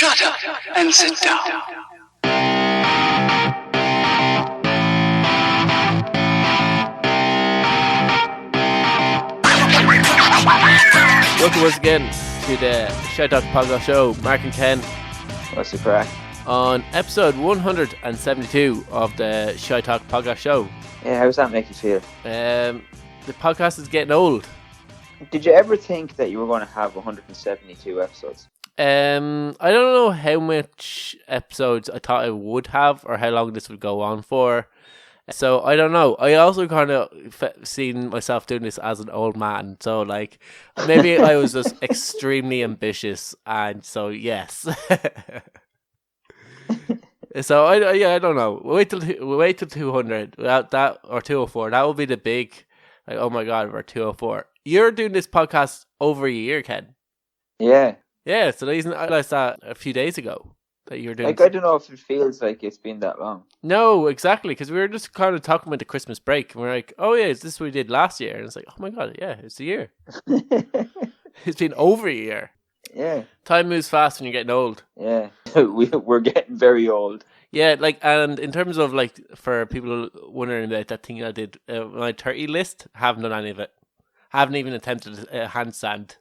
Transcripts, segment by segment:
Shut up and sit down. Welcome once again to the Shite Talk podcast show. Mark and Ken. What's the crack? On episode 172 of the Shite Talk podcast show. Yeah, how does that make you feel? The podcast is getting old. Did you ever think that you were going to have 172 episodes? I don't know how much episodes I thought I would have or how long this would go on for. So I don't know. I also kind of seen myself doing this as an old man. So like maybe I was just extremely ambitious, and so yes. So I don't know. We'll wait till 200 without that, or 204. That will be the big. Like, oh my god, we're 204. You're doing this podcast over a year, Ken. Yeah. Yeah. So I realized that a few days ago. That you're doing. Like, I don't know if it feels like it's been that long. No, exactly, because we were just kind of talking about the Christmas break, and we're like, oh yeah, is this what we did last year? And it's like, oh my god, yeah, it's a year. It's been over a year. Yeah. Time moves fast when you're getting old. Yeah. We're getting very old. Yeah, like, and in terms of, like, for people wondering about that thing I did, my 30 list, haven't done any of it. Haven't even attempted a handstand.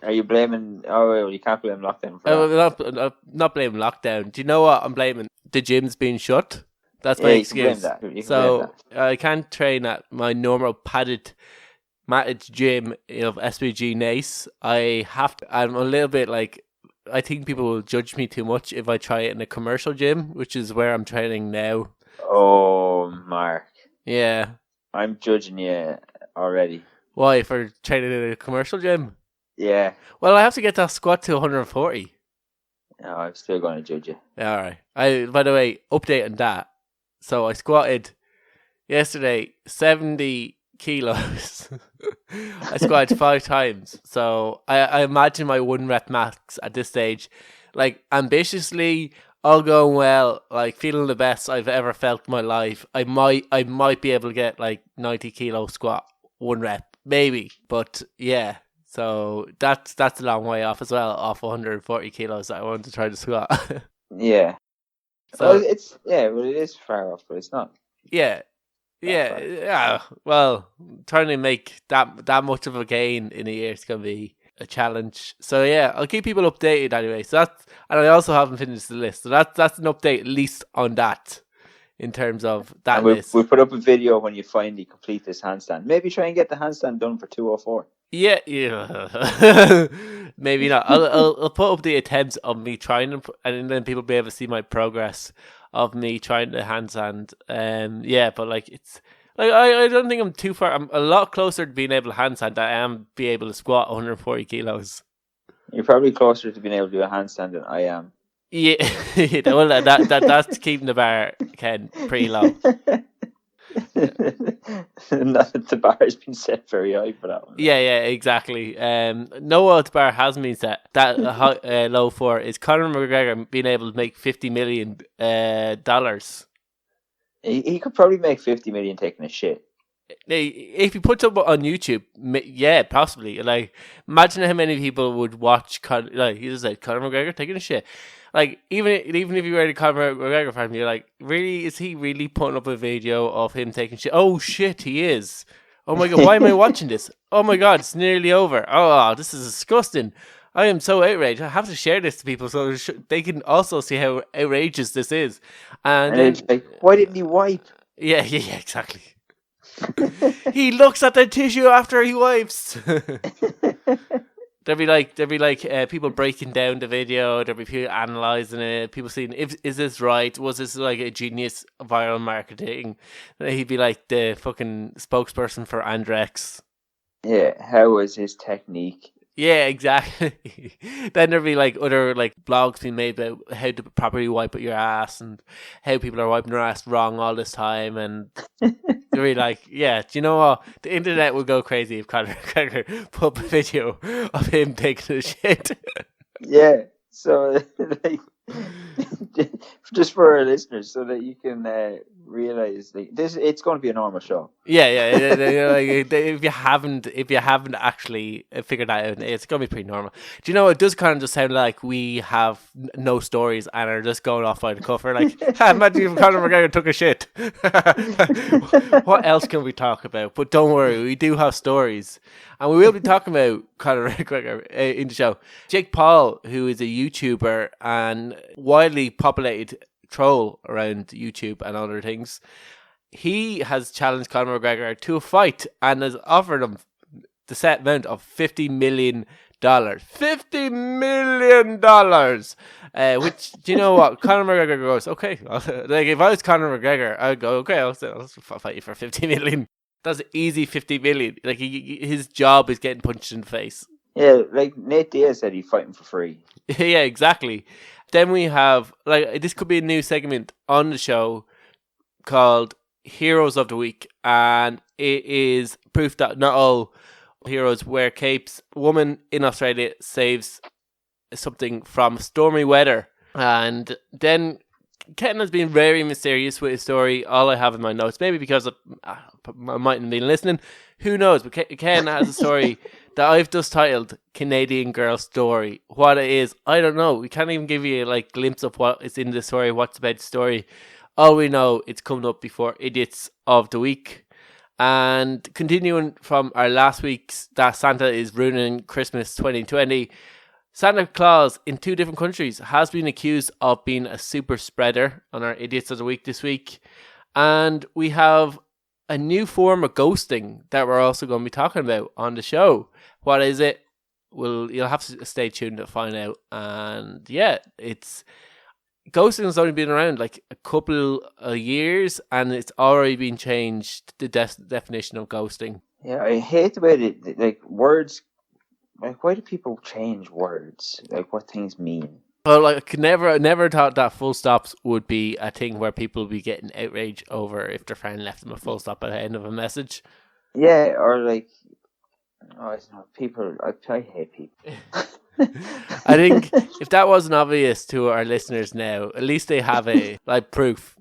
Are you blaming... Oh, well, you can't blame lockdown for that. Not blaming lockdown. Do you know what I'm blaming? The gym's being shut. That's my excuse. You can blame that. So I can't train at my normal matted gym of SBG Nace. I'm a little bit like... I think people will judge me too much if I try it in a commercial gym, which is where I'm training now. Oh, Mark. Yeah. I'm judging you already. Why? For training in a commercial gym? Yeah. Well, I have to get that squat to 140. No, I'm still going to judge you. Alright. By the way, update on that. So I squatted yesterday 70 kilos. I squatted 5 times. So I imagine my 1 rep max at this stage, like, ambitiously, all going well, like feeling the best I've ever felt in my life. I might be able to get like 90 kilo squat 1 rep, maybe. But yeah. So that's a long way off as well, off 140 kilos that I want to try to squat. Yeah. So well, it is far off, but it's not. Yeah. Yeah. Well, trying to make that much of a gain in a year is going to be a challenge. So yeah, I'll keep people updated anyway. So and I also haven't finished the list. So that's an update at least on that. In terms of that list. We'll put up a video when you finally complete this handstand. Maybe try and get the handstand done for 204. Yeah. Maybe not. I'll put up the attempts of me trying, and then people will be able to see my progress of me trying the handstand. Yeah, but like it's like I don't think I'm too far. I'm a lot closer to being able to handstand than I am be able to squat 140 kilos. You're probably closer to being able to do a handstand than I am. Yeah, well, that's keeping the bar, Ken, pretty low. Not that the bar has been set very high for that one. Yeah, exactly. The bar hasn't been set that low for is Conor McGregor being able to make $50 million. He could probably make 50 million taking a shit. If he puts up on YouTube, yeah, possibly. Like, imagine how many people would watch. Like, he just said, Conor McGregor taking a shit. Like, even if you were a Conor McGregor fan, you're like, really? Is he really putting up a video of him taking shit? Oh shit, he is. Oh my god, why am I watching this? Oh my god, it's nearly over. Oh, this is disgusting. I am so outraged. I have to share this to people so they can also see how outrageous this is. And it's like, why didn't he wipe? Yeah, exactly. He looks at the tissue after he wipes. There'll be like people breaking down the video. There'll be people analysing it. People seeing, is this right? Was this like a genius viral marketing? He'd be like the fucking spokesperson for Andrex. Yeah, how was his technique? Yeah, exactly. Then there'll be like other like blogs being made about how to properly wipe out your ass and how people are wiping their ass wrong all this time, and they'll be like, yeah, do you know what? The internet will go crazy if Conor McGregor put up a video of him taking a shit. Yeah, so like, just for our listeners, so that you can realize it's going to be a normal show. Yeah. Like, if you haven't actually figured that out, it's gonna be pretty normal. Do you know? It does kind of just sound like we have no stories and are just going off by the cuff. We're like, imagine if Conor McGregor took a shit. What else can we talk about? But don't worry, we do have stories, and we will be talking about Conor McGregor in the show. Jake Paul, who is a YouTuber and widely populated troll around YouTube and other things, he has challenged Conor McGregor to a fight and has offered him the set amount of $50 million. $50 million! Which, do you know what? Conor McGregor goes, okay. Like, if I was Conor McGregor, I'd go, okay, I'll fight you for $50 million. That's easy $50 million. Like, his job is getting punched in the face. Yeah, like Nate Diaz said, he's fighting for free. Yeah, exactly. Then we have, like, this could be a new segment on the show called Heroes of the Week, and it is proof that not all heroes wear capes. A woman in Australia saves something from stormy weather, and then Ken has been very mysterious with his story. All I have in my notes, maybe because I mightn't have been listening, who knows, but Ken has a story that I've just titled Canadian Girl Story. What it is, I don't know. We can't even give you a glimpse of what is in the story, what's about the story. All we know, it's coming up before Idiots of the Week. And continuing from our last week's, that Santa is ruining Christmas 2020, Santa Claus in 2 different countries has been accused of being a super spreader on our Idiots of the Week this week. And we have a new form of ghosting that we're also going to be talking about on the show. What is it? Well, you'll have to stay tuned to find out. And yeah, ghosting has only been around like a couple of years, and it's already been changed, the definition of ghosting. Yeah, I hate the way like words. Like, why do people change words? Like, what things mean? Well, like, I never thought that full stops would be a thing where people would be getting outraged over if their friend left them a full stop at the end of a message. Yeah, or like, I don't know, people. I hate people. I think if that wasn't obvious to our listeners now, at least they have a proof.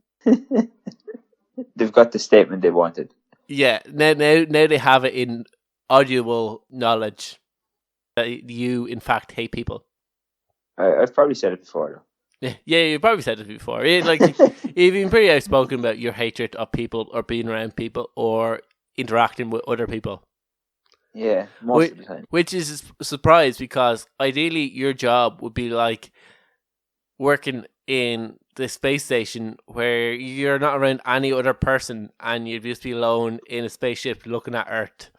They've got the statement they wanted. Yeah, now they have it in audible knowledge that you in fact hate people. I've probably said it before though. Yeah, you probably said it before. Like, you've been pretty outspoken about your hatred of people or being around people or interacting with other people. Yeah, most of the time. Which is a surprise, because ideally your job would be like working in the space station where you're not around any other person and you'd just be alone in a spaceship looking at Earth.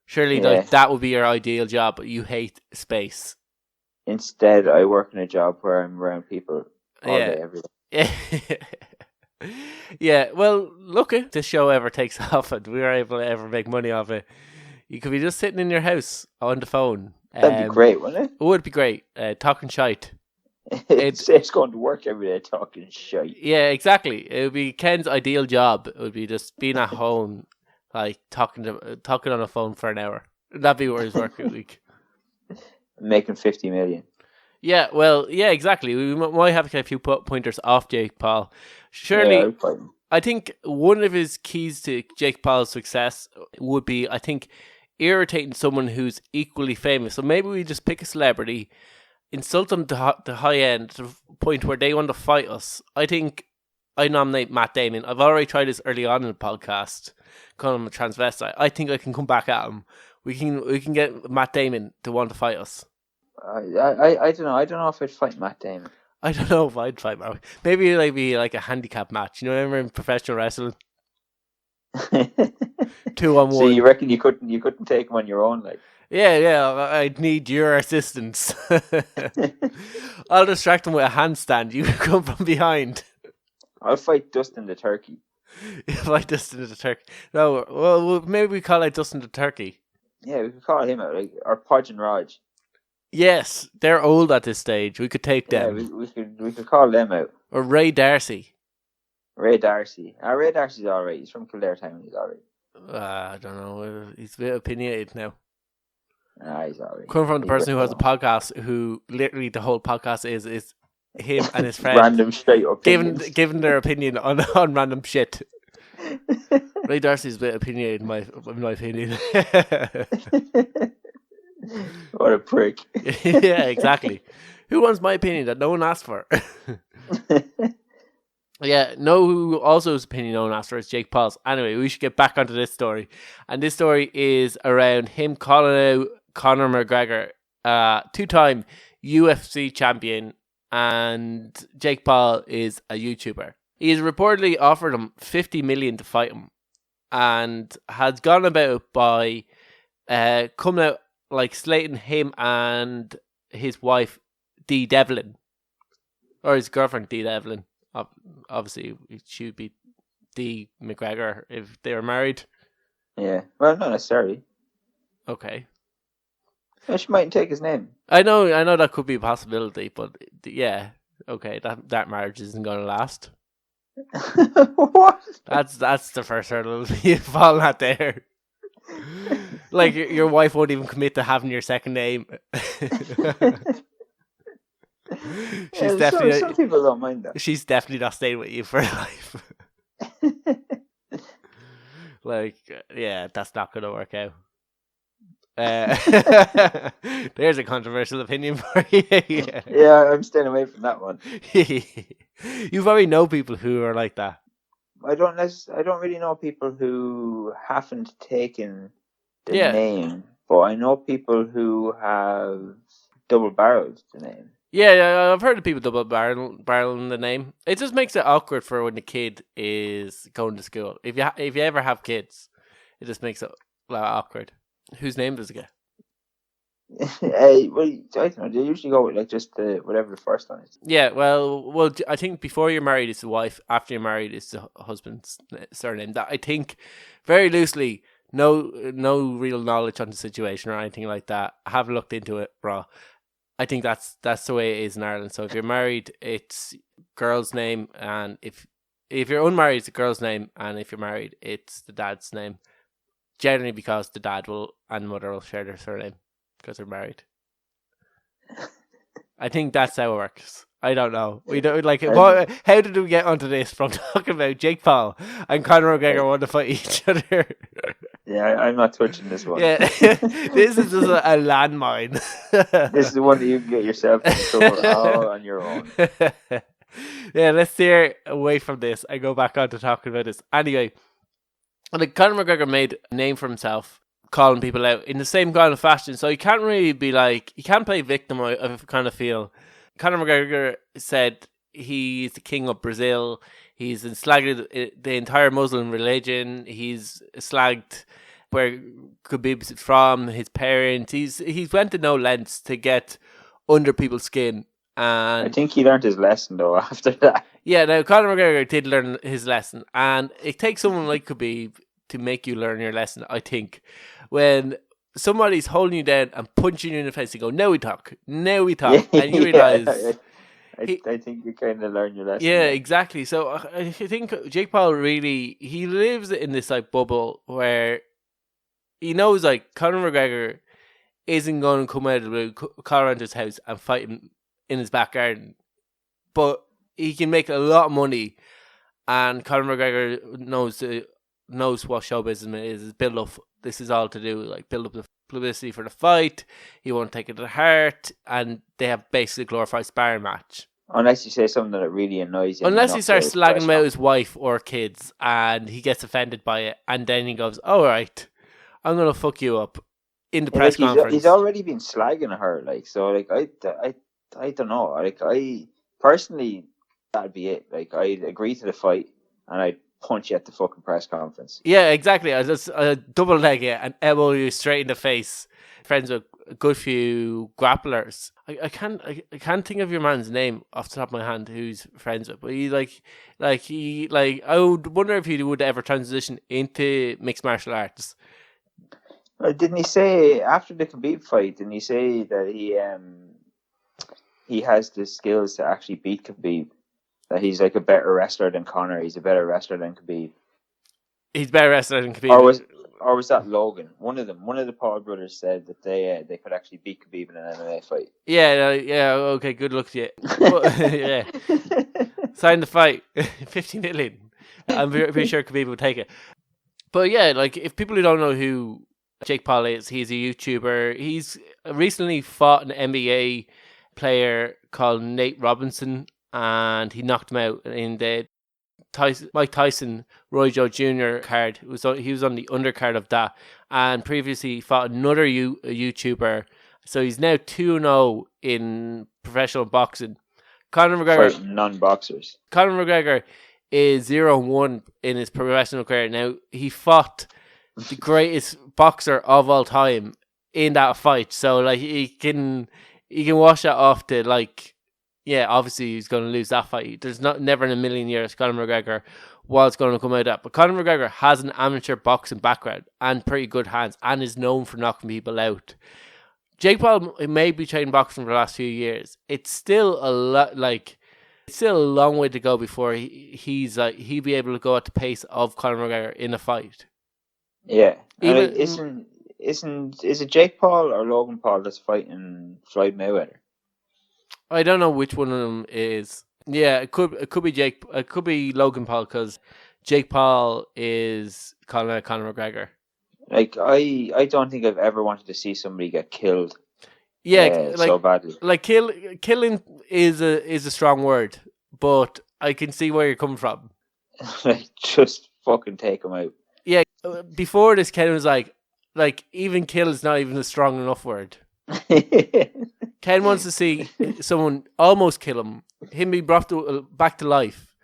Surely that would be your ideal job, but you hate space. Instead, I work in a job where I'm around people all day, every day. Yeah, well, look, if this show ever takes off and we are able to ever make money off it, you could be just sitting in your house on the phone. That'd be great, wouldn't it? It would be great. Talking shite. It's going to work every day talking shite. Yeah, exactly. It would be Ken's ideal job. It would be just being at home, like talking on a phone for an hour. That'd be his working week. Making 50 million. Yeah, well, yeah, exactly. We might have to get a few pointers off Jake Paul. Surely, I think one of his keys to Jake Paul's success would be, I think, irritating someone who's equally famous. So maybe we just pick a celebrity, insult them to the high end, to the point where they want to fight us. I think I nominate Matt Damon. I've already tried this early on in the podcast, calling him a transvestite. I think I can come back at him. We can get Matt Damon to want to fight us. I don't know. I don't know if I'd fight Matt Damon. I don't know if I'd fight Matt. Maybe it'd be like a handicap match. You know, remember in professional wrestling? 2-on-1. So you reckon you couldn't take him on your own, like? Yeah. I'd need your assistance. I'll distract him with a handstand. You come from behind. I'll fight Dustin the Turkey. You fight Dustin the Turkey. No, well, maybe we call it Dustin the Turkey. Yeah, we could call him out, like, or Podge and Raj. Yes, they're old at this stage. We could take them. Yeah, we could call them out. Or Ray Darcy. Ray Darcy's alright. He's from Kildare Town. He's alright. I don't know. He's a bit opinionated now. Nah, he's alright. Coming from the person who has a podcast, who literally the whole podcast is him and his friend Random straight opinions. giving their opinion on random shit. Ray Darcy's a bit opinionated, in my opinion. What a prick. Yeah, exactly. Who wants my opinion that no one asked for? Yeah, who also his opinion no one asked for is Jake Paul's. Anyway, we should get back onto this story. And this story is around him calling out Conor McGregor, 2-time UFC champion, and Jake Paul is a YouTuber. He has reportedly offered him $50 million to fight him, and has gone about it by coming out like slating him and his wife Dee Devlin, or his girlfriend Dee Devlin. Obviously, it should be Dee McGregor if they were married. Yeah, well, not necessarily. Okay. Yeah, she mightn't take his name. I know that could be a possibility, but yeah, okay, that marriage isn't going to last. What? That's the first hurdle you've fallen at there. Like, your wife won't even commit to having your second name. She's definitely some people don't mind that. She's definitely not staying with you for life. Like, yeah, that's not going to work out. There's a controversial opinion for you. Yeah, I'm staying away from that one. You probably know people who are like that. I don't really know people who haven't taken the name, but I know people who have double-barreled the name. Yeah, I've heard of people double-barreling the name. It just makes it awkward for when the kid is going to school. If you ever have kids, it just makes it a lot awkward. Whose name does it get? Well, I don't know. They usually go with like just whatever the first one is. Yeah, well, I think before you're married it's the wife. After you're married it's the husband's surname. That, I think, very loosely. No real knowledge on the situation or anything like that. I have looked into it, bro. I think that's the way it is in Ireland. So if you're married, it's girl's name, and if you're unmarried, it's the girl's name, and if you're married, it's the dad's name. Generally, because the dad and mother will share their surname because they're married. I think that's how it works. I don't know. We don't like. How did we get onto this from talking about Jake Paul and Conor McGregor want to fight each other? Yeah, I'm not touching this one. Yeah, this is just a landmine. This is the one that you can get yourself in trouble all on your own. Yeah, let's steer away from this and go back on to talking about this. Anyway, like, Conor McGregor made a name for himself, calling people out in the same kind of fashion. So he can't really be like, he can't play victim, I kind of feel. Conor McGregor said he's the king of Brazil. He's slagged the entire Muslim religion. He's slagged where Khabib's from, his parents. He's went to no lengths to get under people's skin. And I think he learned his lesson though after that. Yeah, now Conor McGregor did learn his lesson, and it takes someone like Khabib to make you learn your lesson. I think when somebody's holding you down and punching you in the face, you go, "Now we talk," and you realize. I think you kind of learn your lesson. Yeah, exactly. So I think Jake Paul really, he lives in this like bubble where he knows like Conor McGregor isn't going to come out of the blue, call around his house and fight him in his back garden, but he can make a lot of money, and Conor McGregor knows what show business is. Build up. This is all to do like build up the publicity for the fight. He won't take it to heart, and they have basically a glorified sparring match. Unless you say something that really annoys him. Unless he starts slagging about his wife or kids, and he gets offended by it, and then he goes, "All right, I'm gonna fuck you up," in the press conference. He's already been slagging her, like, so, like, I don't know, like, I personally, that'd be it. Like, I'd agree to the fight, and I'd punch you at the fucking press conference. Yeah, exactly. I just double leg you and elbow you straight in the face. Friends with a good few grapplers. I can't think of your man's name off the top of my hand who's friends with, but he I would wonder if he would ever transition into mixed martial arts. Didn't he say after the Khabib fight? Didn't he say that he has the skills to actually beat Khabib? That he's like a better wrestler than Conor. He's a better wrestler than Khabib. He's better wrestler than Khabib. or was that Logan? One of the Paul brothers said that they could actually beat Khabib in an MMA fight. Yeah. Okay, good luck to you. But, yeah, sign the fight. 50 million. I'm pretty sure Khabib would take it. But yeah, like if people who don't know who Jake Paul is, he's a YouTuber. He's recently fought an NBA player called Nate Robinson, and he knocked him out in the Mike Tyson Roy Joe Jr. card. He was on the undercard of that, and previously fought another YouTuber. So he's now 2-0 in professional boxing. Conor McGregor, for non-boxers. Conor McGregor is 0-1 in his professional career. Now he fought the greatest boxer of all time in that fight, so like he can wash that off to like. Yeah, obviously he's going to lose that fight. There's never in a million years Conor McGregor was going to come out of that. But Conor McGregor has an amateur boxing background and pretty good hands and is known for knocking people out. Jake Paul may be training boxing for the last few years. It's still a long way to go before he'll be able to go at the pace of Conor McGregor in a fight. Yeah, is it Jake Paul or Logan Paul that's fighting Floyd Mayweather? I don't know which one of them it is. Yeah, it could be Jake. It could be Logan Paul because Jake Paul is Conor McGregor. Like I don't think I've ever wanted to see somebody get killed. Yeah, so badly. Like killing is a strong word, but I can see where you're coming from. Like just fucking take him out. Yeah, before this, Ken was like even kill is not even a strong enough word. Ken wants to see someone almost kill him be brought back to life.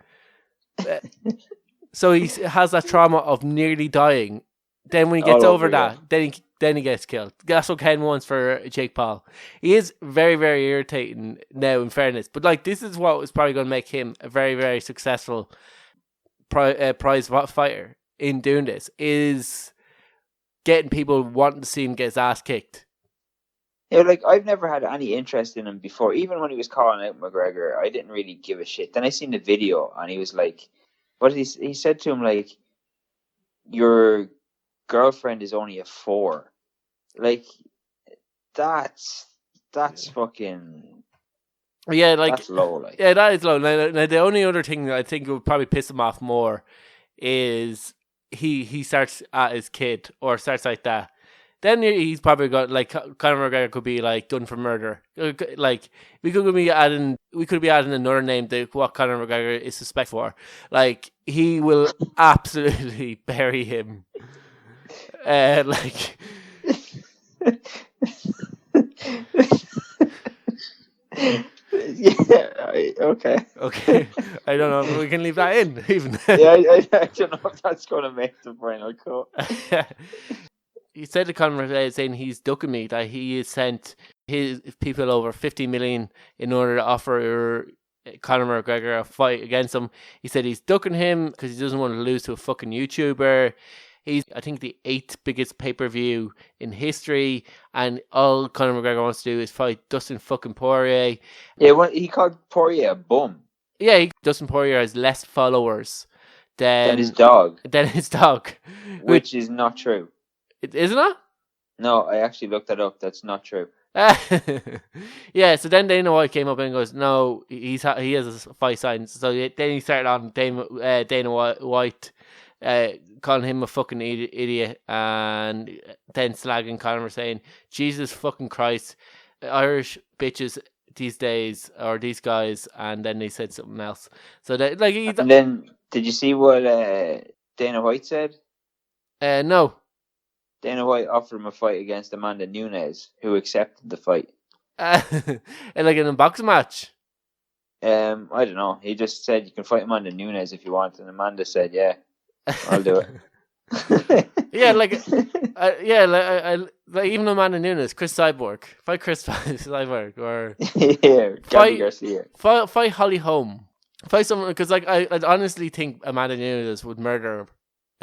So he has that trauma of nearly dying. Then when he gets over that, then he gets killed. That's what Ken wants for Jake Paul. He is very, very irritating now, in fairness. But like this is what is probably going to make him a very, very successful prize fighter in doing this, is getting people wanting to see him get his ass kicked. Yeah, like I've never had any interest in him before. Even when he was calling out McGregor, I didn't really give a shit. Then I seen the video and he was like, "What he said to him like, your girlfriend is only a 4." Like that's fucking. Yeah, like that's low. Like yeah, that is low. Now the only other thing that I think would probably piss him off more is he starts at his kid or starts like that. Then he's probably got like Conor McGregor could be like done for murder. Like we could be adding another name to what Conor McGregor is suspect for. Like he will absolutely bury him. Like. Yeah. Okay. I don't know if we can leave that in even. Yeah, I don't know if that's going to make the final cut. He said to Conor saying he's ducking me, that he has sent his people over 50 million in order to offer Conor McGregor a fight against him. He said he's ducking him because he doesn't want to lose to a fucking YouTuber. He's, I think, the 8th biggest pay-per-view in history, and all Conor McGregor wants to do is fight Dustin fucking Poirier. Yeah, he called Poirier a bum. Yeah, Dustin Poirier has less followers than his dog. Which is not true. Isn't it? No, I actually looked that up. That's not true. Yeah, so then Dana White came up and goes, no, he has a fight sign. So then he started on Dana White calling him a fucking idiot, and then slagging Conor, saying, Jesus fucking Christ, Irish bitches these days, or these guys, and then they said something else. So that, like, and then did you see what Dana White said? No. Dana White offered him a fight against Amanda Nunes, who accepted the fight. Like in a boxing match? I don't know. He just said you can fight Amanda Nunes if you want, and Amanda said, "Yeah, I'll do it." Yeah, like even Amanda Nunes, Chris Cyborg, fight Chris Cyborg, or Gabby Garcia, fight Holly Holm, fight someone, because like I honestly think Amanda Nunes would murder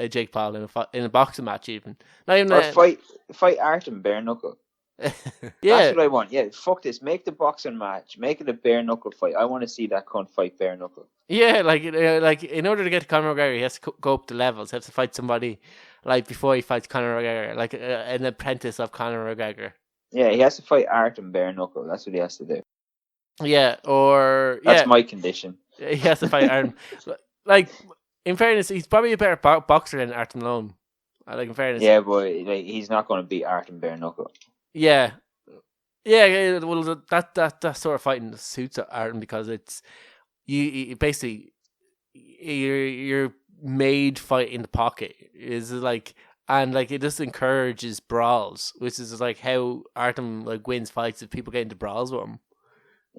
Jake Paul in a boxing match, even. Not even or fight Artem bare knuckle. Yeah, that's what I want. Yeah, fuck this. Make the boxing match. Make it a bare knuckle fight. I want to see that cunt fight bare knuckle. Yeah, like in order to get to Conor McGregor, he has to go up the levels. He has to fight somebody like before he fights Conor McGregor, like an apprentice of Conor McGregor. Yeah, he has to fight Artem bare knuckle. That's what he has to do. Yeah, or That's my condition. he has to fight Artem. Like, in fairness, he's probably a better boxer than Artem Lone. Like, in fairness. Yeah, but like, he's not going to beat Artem bare knuckle. Yeah. Yeah, well, that sort of fighting suits Artem because it's you basically you're made fight in the pocket is like, and like it just encourages brawls, which is like how Artem like wins fights if people get into brawls with him.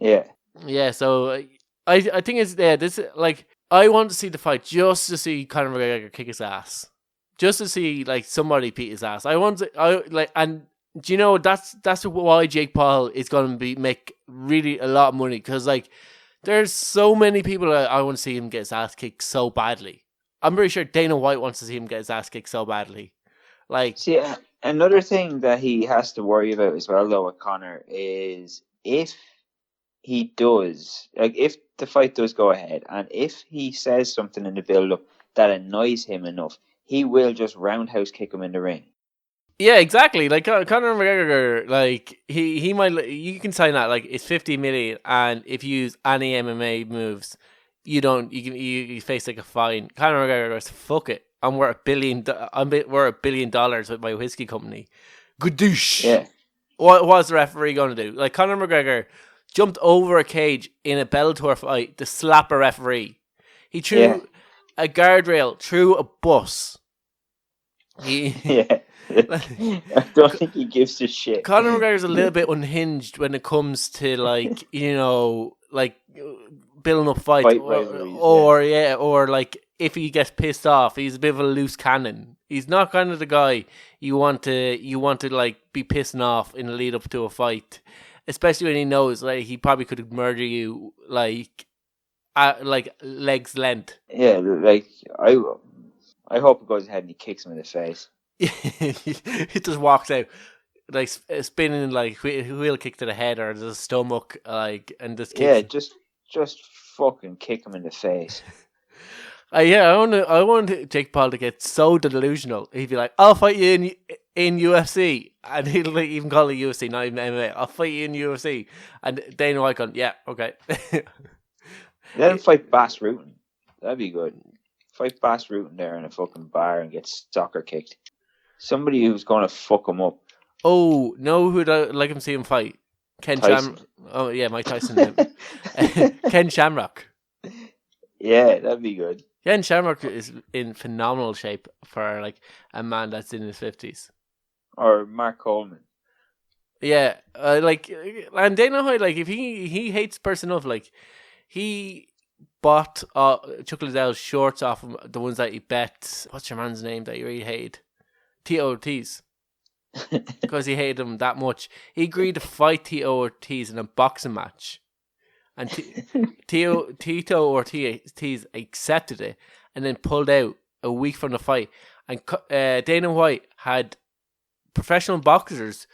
Yeah. So I think it's this like I want to see the fight just to see Conor McGregor kick his ass, just to see like somebody beat his ass. And do you know that's why Jake Paul is going to make really a lot of money, because like there's so many people that I want to see him get his ass kicked so badly. I'm pretty sure Dana White wants to see him get his ass kicked so badly. Like, see, another thing that he has to worry about as well, though, with Conor is if he does, like, if the fight does go ahead, and if he says something in the build-up that annoys him enough, he will just roundhouse kick him in the ring. yeah, exactly. Like Conor McGregor, like he might. You can sign that like it's 50 million, and if you use any MMA moves, you face like a fine. Conor McGregor goes, fuck it, I'm worth $1 billion. Worth $1 billion with my whiskey company. Gadoosh. Yeah. What's the referee going to do? Like Conor McGregor jumped over a cage in a Bellator fight to slap a referee. He threw a guardrail through a bus. Yeah. I don't think he gives a shit. Conor McGregor's a little bit unhinged when it comes to like, you know, like building up fights, or like if he gets pissed off, he's a bit of a loose cannon. He's not kind of the guy you want to like be pissing off in the lead up to a fight, especially when he knows like he probably could murder you like at like legs length. Yeah, like I hope it goes ahead and he kicks him in the face. He just walks out like spinning like wheel kick to the head or the stomach, like, and just kicks him. just fucking kick him in the face. I want Jake Paul to get so delusional. He'd be like, "I'll fight you in UFC," and he'll like, even call it UFC, not even MMA. "I'll fight you in UFC," and Dana White going, "Yeah, okay." Let him fight Bass Rutten. That'd be good. Fight Bass Rutten there in a fucking bar and get soccer kicked. Somebody who's going to fuck him up. Oh, no, who'd I like him see him fight? Ken Shamrock. Oh, yeah, Mike Tyson. Ken Shamrock. Yeah, that'd be good. Ken Shamrock is in phenomenal shape for like a man that's in his 50s. Or Mark Coleman. Yeah, like, and Dana White, like, if he hates person enough, like, he bought Chuck Liddell's shorts off him, the ones that he bet. What's your man's name that you really hated? Tito Ortiz. Because he hated him that much. He agreed to fight Tito Ortiz in a boxing match. And Tito Ortiz accepted it and then pulled out a week from the fight. And Dana White had professional boxers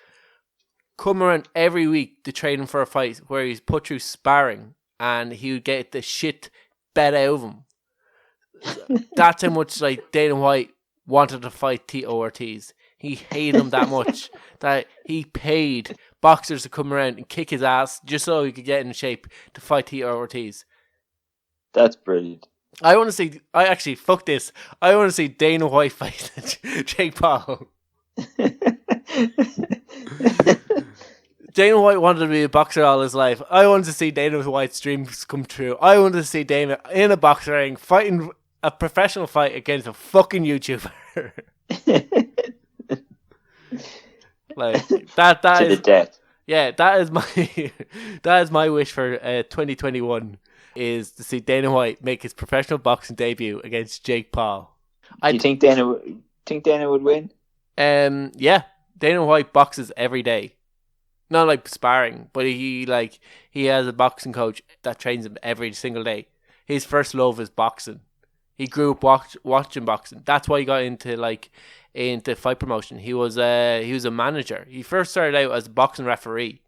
come around every week to train him for a fight where he's put through sparring and he would get the shit bet out of him. That's how much like Dana White wanted to fight Tito Ortiz. He hated him that much that he paid boxers to come around and kick his ass just so he could get in shape to fight Tito Ortiz. That's brilliant. I want to see. Fuck this. I want to see Dana White fight Jake Paul. Dana White wanted to be a boxer all his life. I wanted to see Dana White's dreams come true. I wanted to see Dana in a boxing ring fighting a professional fight against a fucking YouTuber. Like that to is the death. Yeah, that is my wish for 2021 is to see Dana White make his professional boxing debut against Jake Paul. Do you think Dana would win? Yeah, Dana White boxes every day. Not like sparring, but he has a boxing coach that trains him every single day. His first love is boxing. He grew up watching boxing. That's why he got into fight promotion. He was a manager. He first started out as a boxing referee,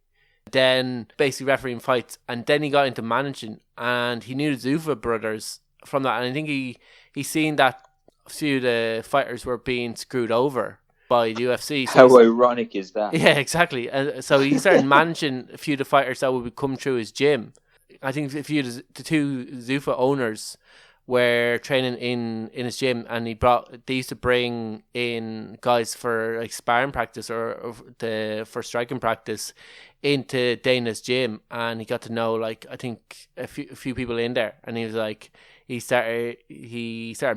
then basically refereeing fights, and then he got into managing. And he knew the Zuffa brothers from that. And I think he seen that few of the fighters were being screwed over by the UFC. So How ironic is that? Yeah, exactly. So he started managing a few of the fighters that would come through his gym. I think a few of the two Zuffa owners were training in his gym, and they used to bring in guys for like sparring practice or for striking practice into Dana's gym, and he got to know like I think a few people in there, and he was like he started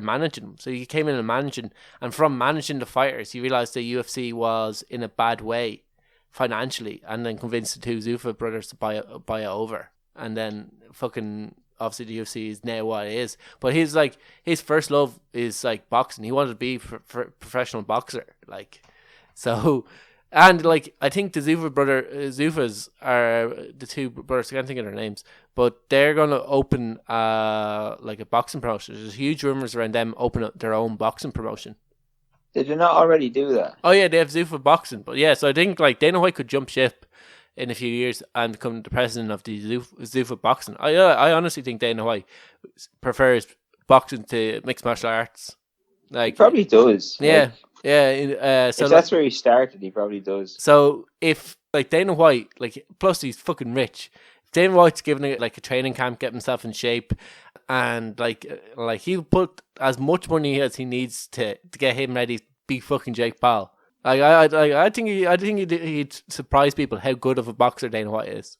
managing them. So he came in and managing, and from managing the fighters, he realized the UFC was in a bad way financially, and then convinced the two Zuffa brothers to buy it over, and then fucking. Obviously, the UFC is now what it is, but his first love is like boxing. He wanted to be a professional boxer, like so. And like I think the Zuffas are the two brothers. I can't think of their names, but they're gonna open like a boxing promotion. There's huge rumors around them opening up their own boxing promotion. Did they not already do that? Oh yeah, they have Zuffa boxing, but yeah. So I think like Dana White could jump ship in a few years and become the president of the Zuffa boxing. I honestly think Dana White prefers boxing to mixed martial arts. Like he probably does. Yeah, so if that's where he started, he probably does. So if like Dana White, like plus he's fucking rich. If Dana White's giving it like a training camp, get himself in shape, and like he'll put as much money as he needs to get him ready to be fucking Jake Paul. I think he'd surprise people how good of a boxer Dana White is.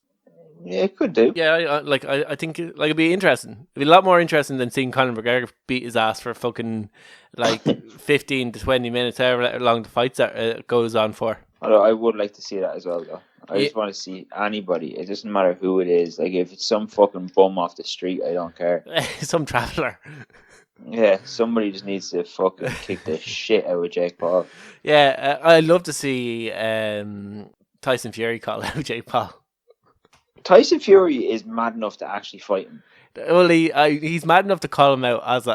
Yeah, it could do. Yeah, I think like it'd be interesting. It'd be a lot more interesting than seeing Conor McGregor beat his ass for fucking like 15 to 20 minutes, however long the fight goes on for. Although I would like to see that as well, though. I just want to see anybody. It doesn't matter who it is. Like if it's some fucking bum off the street, I don't care. Some traveller. Yeah, somebody just needs to fucking kick the shit out of Jake Paul. Yeah, I'd love to see Tyson Fury call out Jake Paul. Tyson Fury is mad enough to actually fight him. Well, he's mad enough to call him out as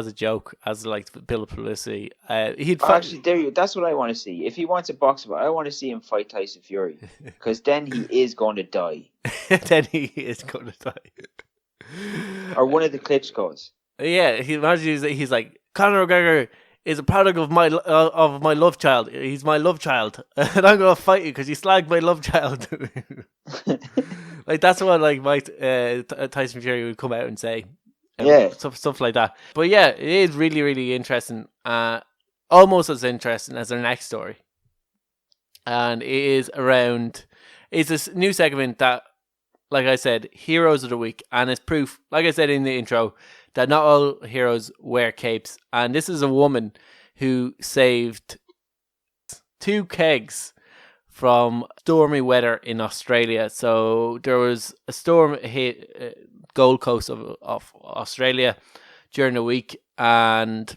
a joke, as like a bit of publicity. Actually, that's what I want to see. If he wants a boxer, I want to see him fight Tyson Fury, because then he is going to die. Then he is going to die. Or one of the Klitschko's. Yeah, he's like Conor McGregor is a product of my love child. He's my love child, and I'm gonna fight you because you slagged my love child. Like that's what like Tyson Fury would come out and say. Yeah, stuff like that. But yeah, it is really really interesting. Almost as interesting as their next story, and it is around. It's this new segment that, like I said, Heroes of the Week, and it's proof, like I said in the intro, that not all heroes wear capes. And this is a woman who saved 2 kegs from stormy weather in Australia. So there was a storm hit Gold Coast of Australia during the week, and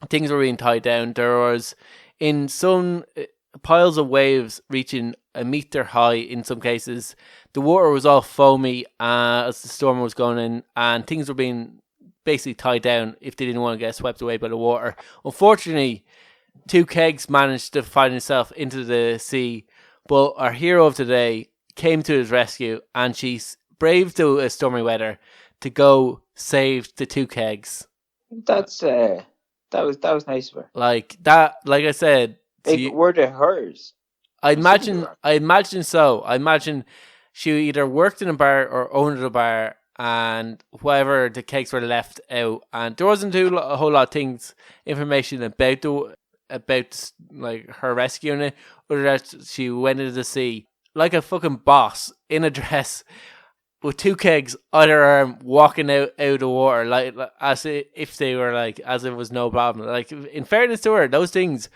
things were being tied down. There was in some piles of waves reaching a meter high in some cases. The water was all foamy as the storm was going in, and things were being basically tied down if they didn't want to get swept away by the water. Unfortunately, 2 kegs managed to find itself into the sea, but our hero of today came to his rescue, and she braved the stormy weather to go save the 2 kegs. That's that was nice of her. Like that, like I said, were they hers? I imagine so. I imagine she either worked in a bar or owned a bar, and whatever the kegs were left out, and there wasn't a whole lot of information about like her rescuing it, or that she went into the sea like a fucking boss in a dress with 2 kegs under her arm, walking out of the water like as if they were like as if it was no problem. Like in fairness to her, those things,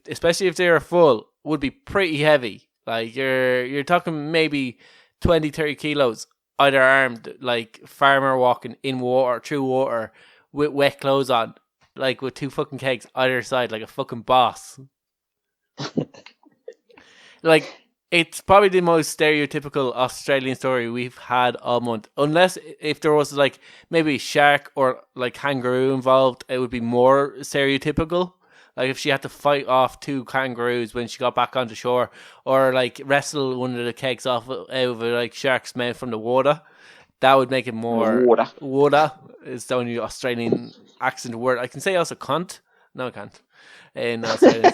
especially if they were full, would be pretty heavy. Like you're talking maybe 20-30 kilos either armed, like farmer walking in water, through water, with wet clothes on, like with 2 fucking kegs either side, like a fucking boss. Like, it's probably the most stereotypical Australian story we've had all month. Unless if there was like maybe shark or like kangaroo involved, it would be more stereotypical. Like if she had to fight off 2 kangaroos when she got back onto shore, or like wrestle one of the kegs off out of a like shark's mouth from the water, that would make it more. Water is the only Australian accent word. I can say also cunt. No, I can't. In Australia,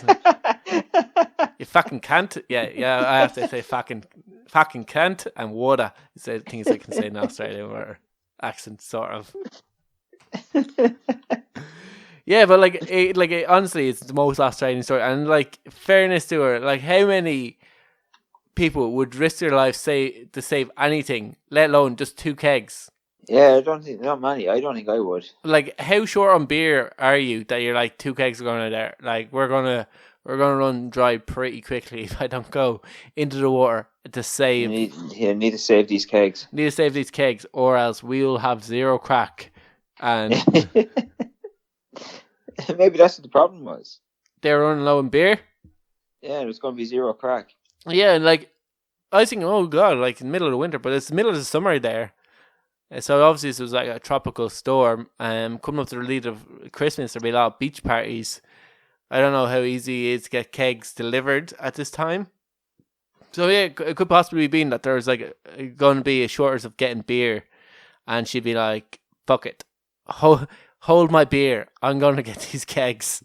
you fucking can't. Yeah. I have to say fucking can't and water. It's the things I can say in Australia or accent sort of. Yeah, but honestly, it's the most Australian story. And like, fairness to her, like, how many people would risk their life to save anything, let alone just 2 kegs? Yeah, I don't think not many. I don't think I would. Like, how short on beer are you that you're like 2 kegs are going out there? Like, we're gonna run dry pretty quickly if I don't go into the water to save. You need to save these kegs. Need to save these kegs, or else we'll have zero crack. And maybe that's what the problem was. They're running low on beer. Yeah, there's going to be zero crack. Yeah, and like, I was thinking, oh god, like in the middle of the winter, but it's the middle of the summer there. So obviously this was like a tropical storm. Coming up to the lead of Christmas, there'll be a lot of beach parties. I don't know how easy it is to get kegs delivered at this time. So yeah, it could possibly be that there's like going to be a shortage of getting beer, and she'd be like, "Fuck it, hold my beer. I'm going to get these kegs."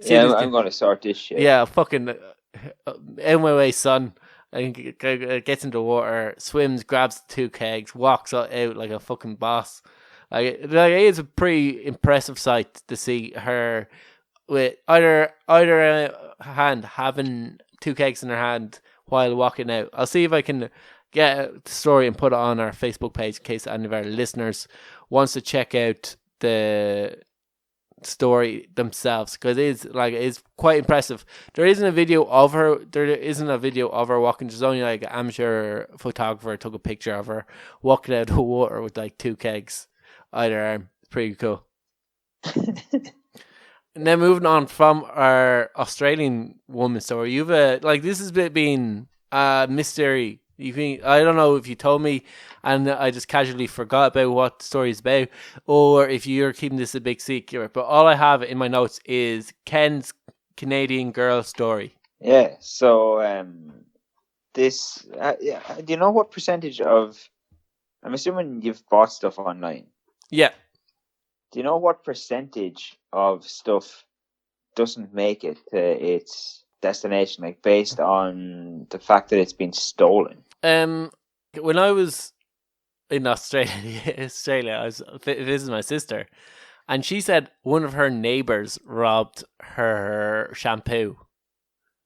Yeah, I'm going to sort this shit. Yeah, fucking out my way, son. And gets into the water, swims, grabs 2 kegs, walks out like a fucking boss. Like it's a pretty impressive sight to see her with either hand having 2 kegs in her hand while walking out. I'll see if I can get the story and put it on our Facebook page in case any of our listeners wants to check out the story themselves, because it's quite impressive. There isn't a video of her walking. There's only like an amateur photographer took a picture of her walking out of the water with like 2 kegs either arm. Pretty cool. And then moving on from our Australian woman story, you've this has been a mystery. I don't know if you told me and I just casually forgot about what the story is about, or if you're keeping this a big secret. But all I have in my notes is Ken's Canadian girl story. Yeah. So this. Do you know what percentage of? I'm assuming you've bought stuff online. Yeah. Do you know what percentage of stuff doesn't make it to its destination, like based on the fact that it's been stolen? When I was in Australia, I was visiting my sister, and she said one of her neighbours robbed her shampoo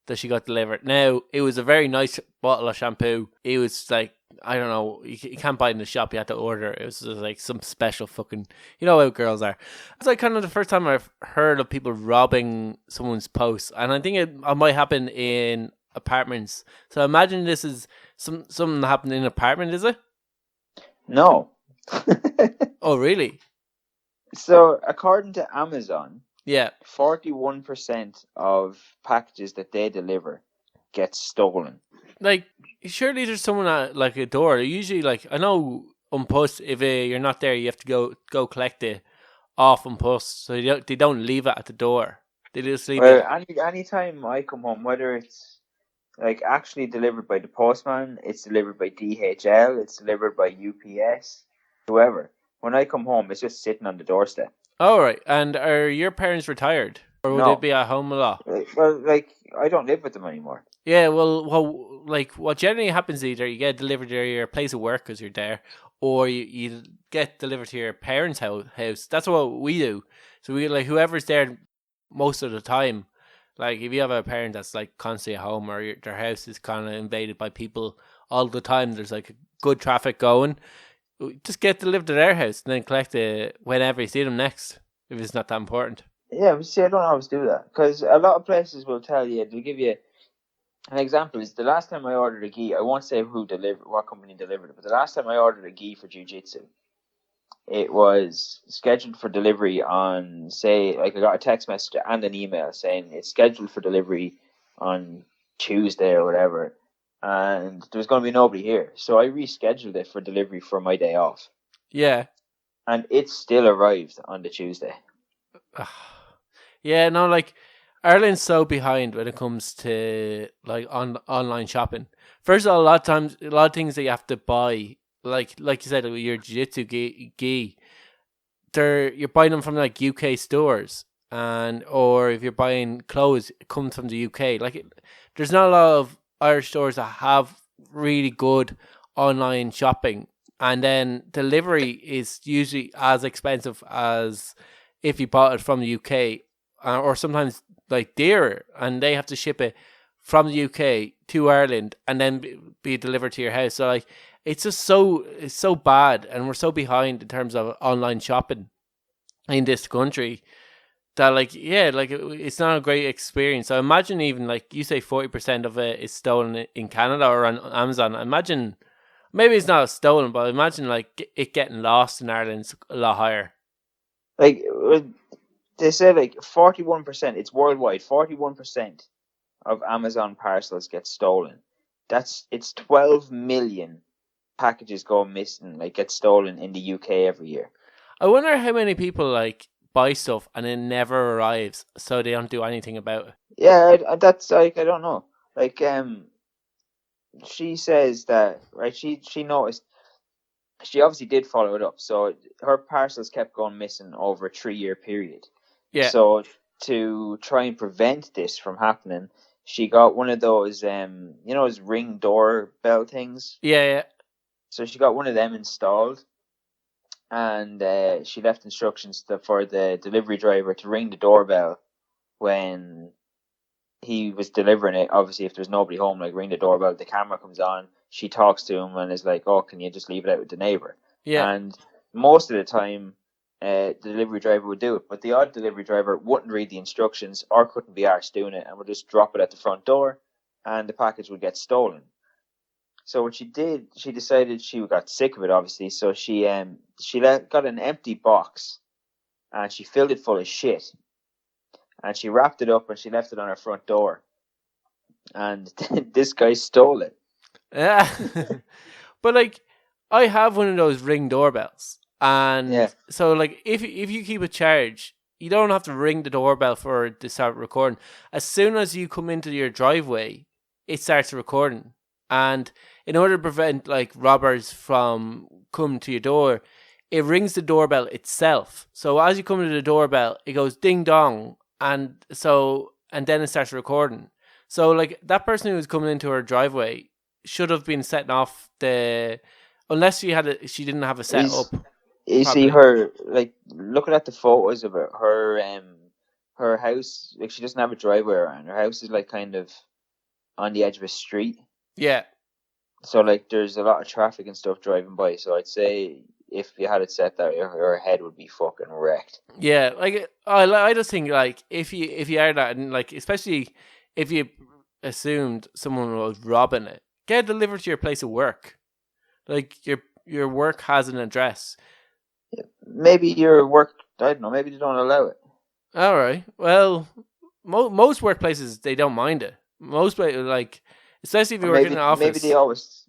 that she got delivered. Now, it was a very nice bottle of shampoo. It was like, I don't know, you can't buy it in the shop, you had to order it. It was just like some special fucking, you know how girls are. It's like kind of the first time I've heard of people robbing someone's post, and I think it might happen in apartments. So I imagine this is something that happened in an apartment, is it? No. Oh, really? So, according to Amazon, yeah, 41% of packages that they deliver get stolen. Like, surely there's someone at like a door. Usually, like, I know on post, if you're not there, you have to go collect it off on post. So they don't leave it at the door. They just leave it. Anytime I come home, whether it's like actually delivered by the postman, it's delivered by DHL, it's delivered by UPS, whoever. When I come home, it's just sitting on the doorstep. All right. And are your parents retired, or would they be at home a lot? Well, like, I don't live with them anymore. Yeah. Well, like, what generally happens, either you get delivered to your place of work because you're there, or you get delivered to your parents' house. That's what we do. So we, like, whoever's there most of the time. Like, if you have a parent that's like constantly at home, or their house is kind of invaded by people all the time, there's like good traffic going, just get delivered to their house and then collect it whenever you see them next, if it's not that important. Yeah, but see, I don't always do that, because a lot of places will tell you, they'll give you an example. Is the last time I ordered a gi, I won't say what company delivered it, but the last time I ordered a gi for jiu-jitsu, it was scheduled for delivery on, say, like, I got a text message and an email saying it's scheduled for delivery on Tuesday or whatever, and there was going to be nobody here. So I rescheduled it for delivery for my day off. Yeah. And it still arrived on the Tuesday. Yeah, no, like, Ireland's so behind when it comes to, like, online shopping. First of all, a lot of things that you have to buy, like you said, your jiu-jitsu gi, you're buying them from like UK stores, or if you're buying clothes, it comes from the UK. Like there's not a lot of Irish stores that have really good online shopping, and then delivery is usually as expensive as if you bought it from the UK, or sometimes like dearer, and they have to ship it from the UK to Ireland and then be delivered to your house. So like it's so bad, and we're so behind in terms of online shopping in this country that it's not a great experience. So imagine, even like you say, 40% of it is stolen in Canada or on Amazon. Imagine, maybe it's not stolen, but imagine like it getting lost in Ireland's a lot higher. Like they say, like 41%. It's worldwide. 41% of Amazon parcels get stolen. It's 12 million packages go missing, like get stolen in the UK every year. I wonder how many people like buy stuff and it never arrives, so they don't do anything about it. Yeah, that's like, I don't know. Like she says that, right? She noticed. She obviously did follow it up. So her parcels kept going missing over a 3-year period. Yeah. So to try and prevent this from happening, she got one of those those Ring doorbell things. Yeah. So she got one of them installed, and she left instructions for the delivery driver to ring the doorbell when he was delivering it. Obviously, if there's nobody home, like ring the doorbell, the camera comes on, she talks to him and is like, "Oh, can you just leave it out with the neighbor?" Yeah. And most of the time, the delivery driver would do it, but the odd delivery driver wouldn't read the instructions or couldn't be arsed doing it and would just drop it at the front door, and the package would get stolen. So what she did, she decided she got sick of it, obviously. So she got an empty box, and she filled it full of shit, and she wrapped it up and she left it on her front door. And this guy stole it. Yeah, but like I have one of those Ring doorbells, and so like if you keep a charge, you don't have to ring the doorbell for it to start recording. As soon as you come into your driveway, it starts recording. And in order to prevent like robbers from coming to your door, it rings the doorbell itself. So as you come to the doorbell, it goes ding dong, and then it starts recording. So like that person who was coming into her driveway should have been setting off unless she didn't have a set up. You see her, like, looking at the photos of her house, like she doesn't have a driveway around. Her house is like kind of on the edge of a street. Yeah. So like there's a lot of traffic and stuff driving by. So I'd say if you had it set that, your head would be fucking wrecked. Yeah, like I just think like if you are that, and like especially if you assumed someone was robbing it, get it delivered to your place of work. Like your work has an address. Maybe your work, I don't know, maybe they don't allow it. All right. Well, most workplaces, they don't mind it. Most places, like, especially if you work in an office.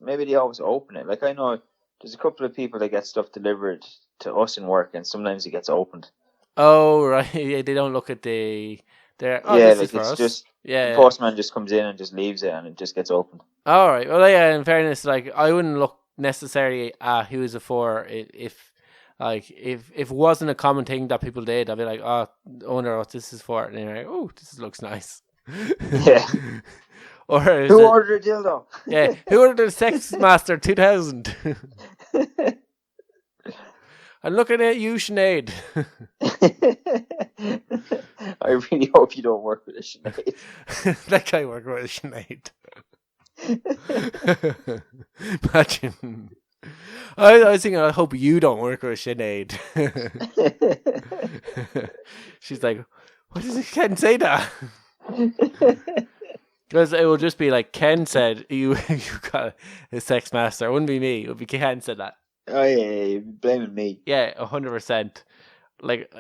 Maybe they always open it. Like I know there's a couple of people that get stuff delivered to us in work, and sometimes it gets opened. Oh right, yeah, they don't look at this is for us. The postman just comes in and just leaves it, and it just gets opened. All right. Well, yeah. In fairness, like I wouldn't look necessarily at who is it for. If it wasn't a common thing that people did, I'd be like, oh, I wonder what this is for. And you're like, oh, this looks nice. Yeah. Or who ordered a dildo? Yeah, who ordered a Sex Master 2000? I'm looking at you, Sinead. I really hope you don't work with a Sinead. That guy worked with a Sinead. Imagine. I was thinking, I hope you don't work with Sinead. She's like, what does it Ken say that? Because it would just be like Ken said you got a sex master. It wouldn't be me. It would be Ken said that. Oh yeah, you're blaming me. Yeah, 100%. Like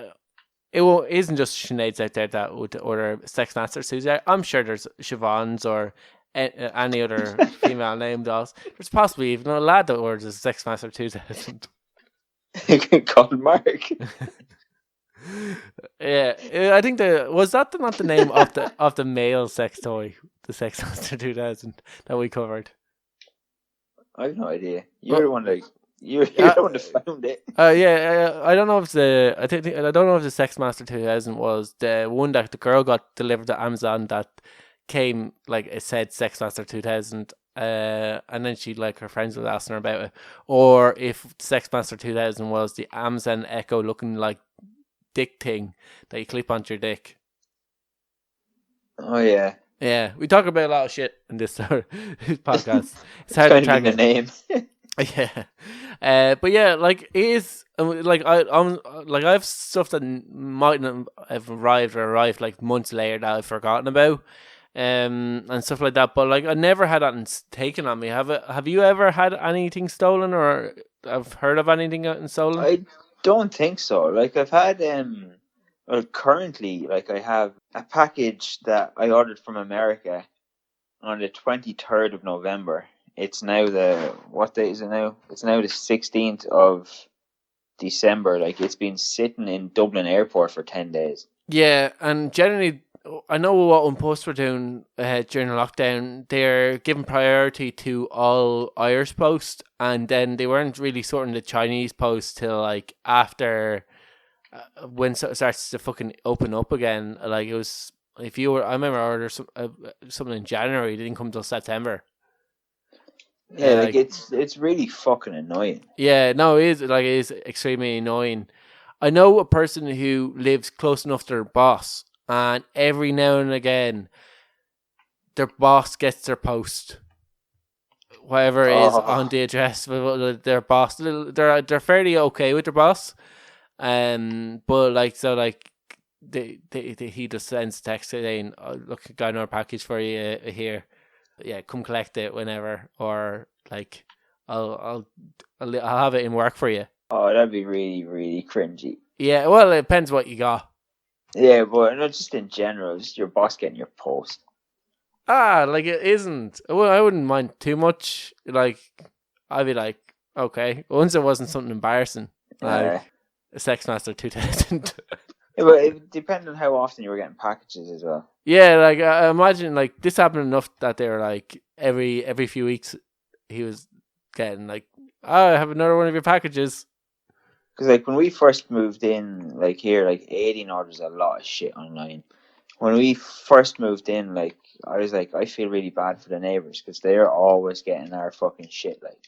it isn't just Sineads out there that would order sex masters. I'm sure there's Siobhan's or any other female name dolls. There's possibly even a lad that orders a Sex Master 2000. Called Mark. Yeah, I think was that not the name of the male sex toy, the Sex Master 2000 that we covered? I have no idea. You're the one that You're the one that found it. I don't know if I don't know if the Sexmaster 2000 was the one that the girl got delivered to Amazon that came like it said Sexmaster 2000, and then she like her friends was asking her about it, or if Sexmaster 2000 was the Amazon Echo looking like dick thing that you clip onto your dick. Oh yeah. Yeah, we talk about a lot of shit in this podcast. It's hard to track the name. Yeah, but yeah, like it is like I'm like I have stuff that mightn't have arrived like months later that I've forgotten about, and stuff like that. But like I never had that taken on me. Have you ever had anything stolen, or have heard of anything getting stolen? I don't think so. Like I've had well, currently, like I have a package that I ordered from America on the 23rd of November. It's now what day is it now? It's now the 16th of December. Like it's been sitting in Dublin Airport for 10 days. Yeah, and generally, I know what Unpost were doing during the lockdown. They're giving priority to all Irish post, and then they weren't really sorting the Chinese post till like after when it starts to fucking open up again. Like it was, I remember I ordered something in January. It didn't come till September. Yeah, like it's really fucking annoying. Yeah, no, it is extremely annoying. I know a person who lives close enough to their boss, and every now and again, their boss gets their post, whatever it is on the address. Their boss, they're fairly okay with their boss, but like so, like he just sends a text saying, oh, "Look, got another package for you here. Yeah, come collect it whenever, or like I'll have it in work for you." Oh, that'd be really, really cringy. Yeah, well, it depends what you got. Yeah, but not just in general, just your boss getting your post. Like it isn't. Well, I wouldn't mind too much. Like, I'd be like, okay. Once it wasn't something embarrassing, like a Sexmaster 2000. Yeah, but it depends on how often you were getting packages as well. Yeah, like I imagine like this happened enough that they were like every few weeks he was getting like, oh, I have another one of your packages. Because like when we first moved in, like here, like Aideen orders a lot of shit online. When we first moved in, like I was like, I feel really bad for the neighbors because they're always getting our fucking shit. Like,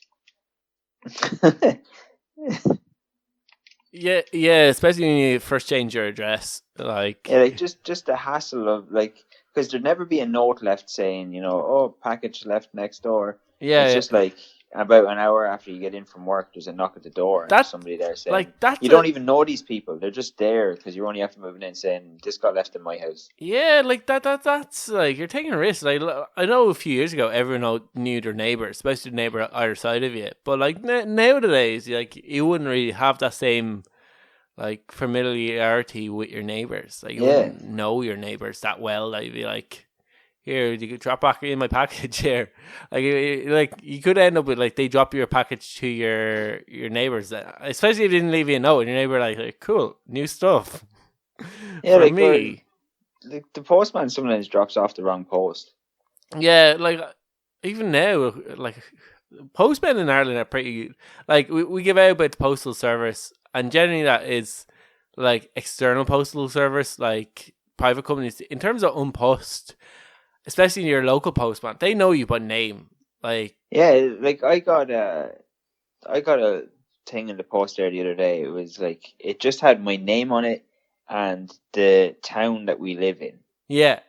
yeah, especially when you first change your address, like yeah, like just the hassle of like, because there'd never be a note left saying, you know, oh, package left next door. Yeah, it's just like. About an hour after you get in from work, there's a knock at the door and there's somebody there saying, like, you don't even know these people. They're just there because you're only after moving in saying, this got left in my house. Yeah, like that's like, you're taking a risk. Like, I know a few years ago, everyone knew their neighbour, especially the neighbour either side of you. But like nowadays, like you wouldn't really have that same like familiarity with your neighbours. Like you wouldn't know your neighbours that well. That you'd be like, here, you could drop back in my package here. Like you could end up with like they drop your package to your neighbours, especially if they didn't leave you a note. And your neighbour like cool, new stuff. Yeah, for like me, like the postman sometimes drops off the wrong post. Yeah, like even now, like postmen in Ireland are pretty like we give out about the postal service, and generally that is like external postal service, like private companies. In terms of Unpost, especially your local postman, they know you by name. Like like I got a thing in the post there the other day. It was like it just had my name on it and the town that we live in. Yeah,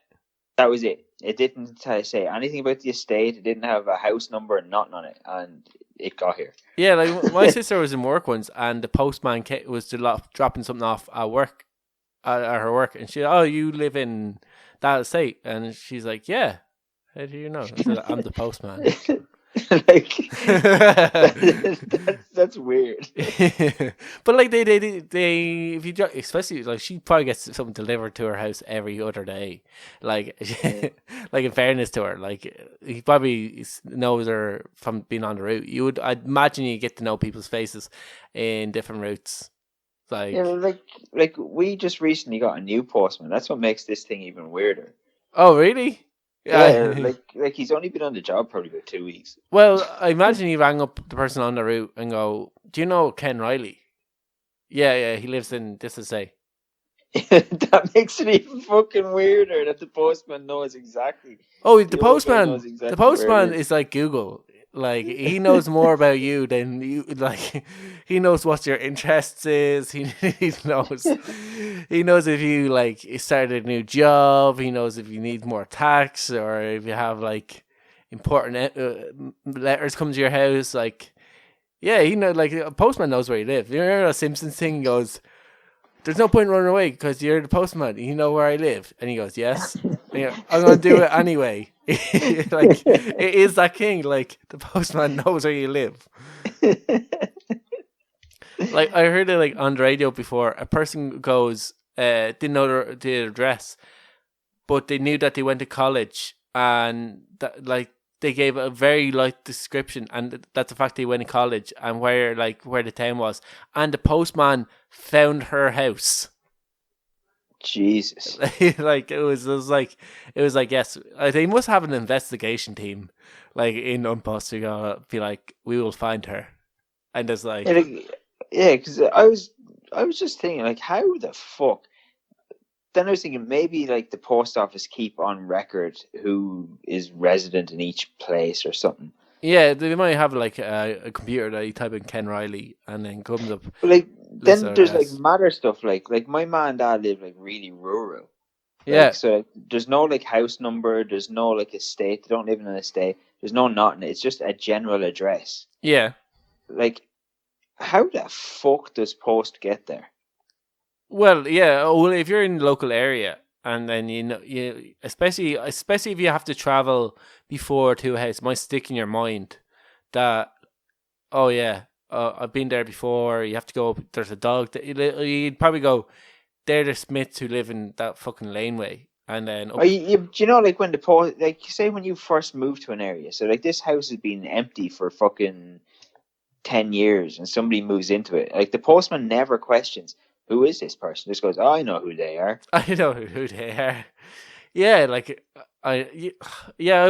that was it. It didn't say anything about the estate. It didn't have a house number and nothing on it, and it got here. Yeah, like my sister was in work once, and the postman was dropping something off at work, at her work, and she, oh, you live in that estate, and she's like, yeah. How do you know? I said, I'm the postman. Like that's weird. But like they if you especially like she probably gets something delivered to her house every other day. Like like in fairness to her, like he probably knows her from being on the route. I'd imagine you get to know people's faces in different routes. Like like we just recently got a new postman. That's what makes this thing even weirder. Oh really? Yeah, Yeah. like he's only been on the job probably about 2 weeks. Well, I imagine he rang up the person on the route and go, "Do you know Ken Riley?" Yeah, he lives in this to say. That makes it even fucking weirder that the postman knows exactly. Oh, The old guy knows The exactly where it postman is. is like Google. Like he knows more about you than you. Like he knows what your interests is. He knows. He knows if you like started a new job. He knows if you need more tax or if you have like important letters come to your house. Like yeah, he know. Like a postman knows where you live. You remember a Simpsons thing? He goes, "There's no point running away because you're the postman. You know where I live." And he goes, "Yes." And you go, "I'm gonna do it anyway." Like it is that king. Like the postman knows where you live. Like I heard it like on the radio before. A person goes, didn't know the address, but they knew that they went to college, and that like they gave a very light description, and that's the fact they went to college and where the town was, and the postman found her house. Jesus. Like it was like yes, they must have an investigation team, like in Unpost. We gotta be like, we will find her, and there's like, Yeah, because I was just thinking, like, how the fuck? Then I was thinking maybe like the post office keep on record who is resident in each place or something. yeah, they might have like a computer that you type in Ken Riley and then comes up. But like list then of there's like address. matter stuff like my mom and dad live like really rural. Yeah, Like so like, there's no like house number, there's no like estate, they don't live in an estate, there's no nothing, it's just a general address. yeah. Like how the fuck does post get there? Well, yeah. Well, if you're in the local area, and then you especially if you have to travel before to a house, it might stick in your mind that oh yeah, I've been there before. You have to go. There's a dog. You'd probably go. They're the Smiths who live in that fucking laneway, and then Do you know like when the post like say when you first move to an area, so like this house has been empty for fucking 10 years and somebody moves into it, like the postman never questions who is this person, just goes, oh, I know who they are. I know who they are. Yeah, like I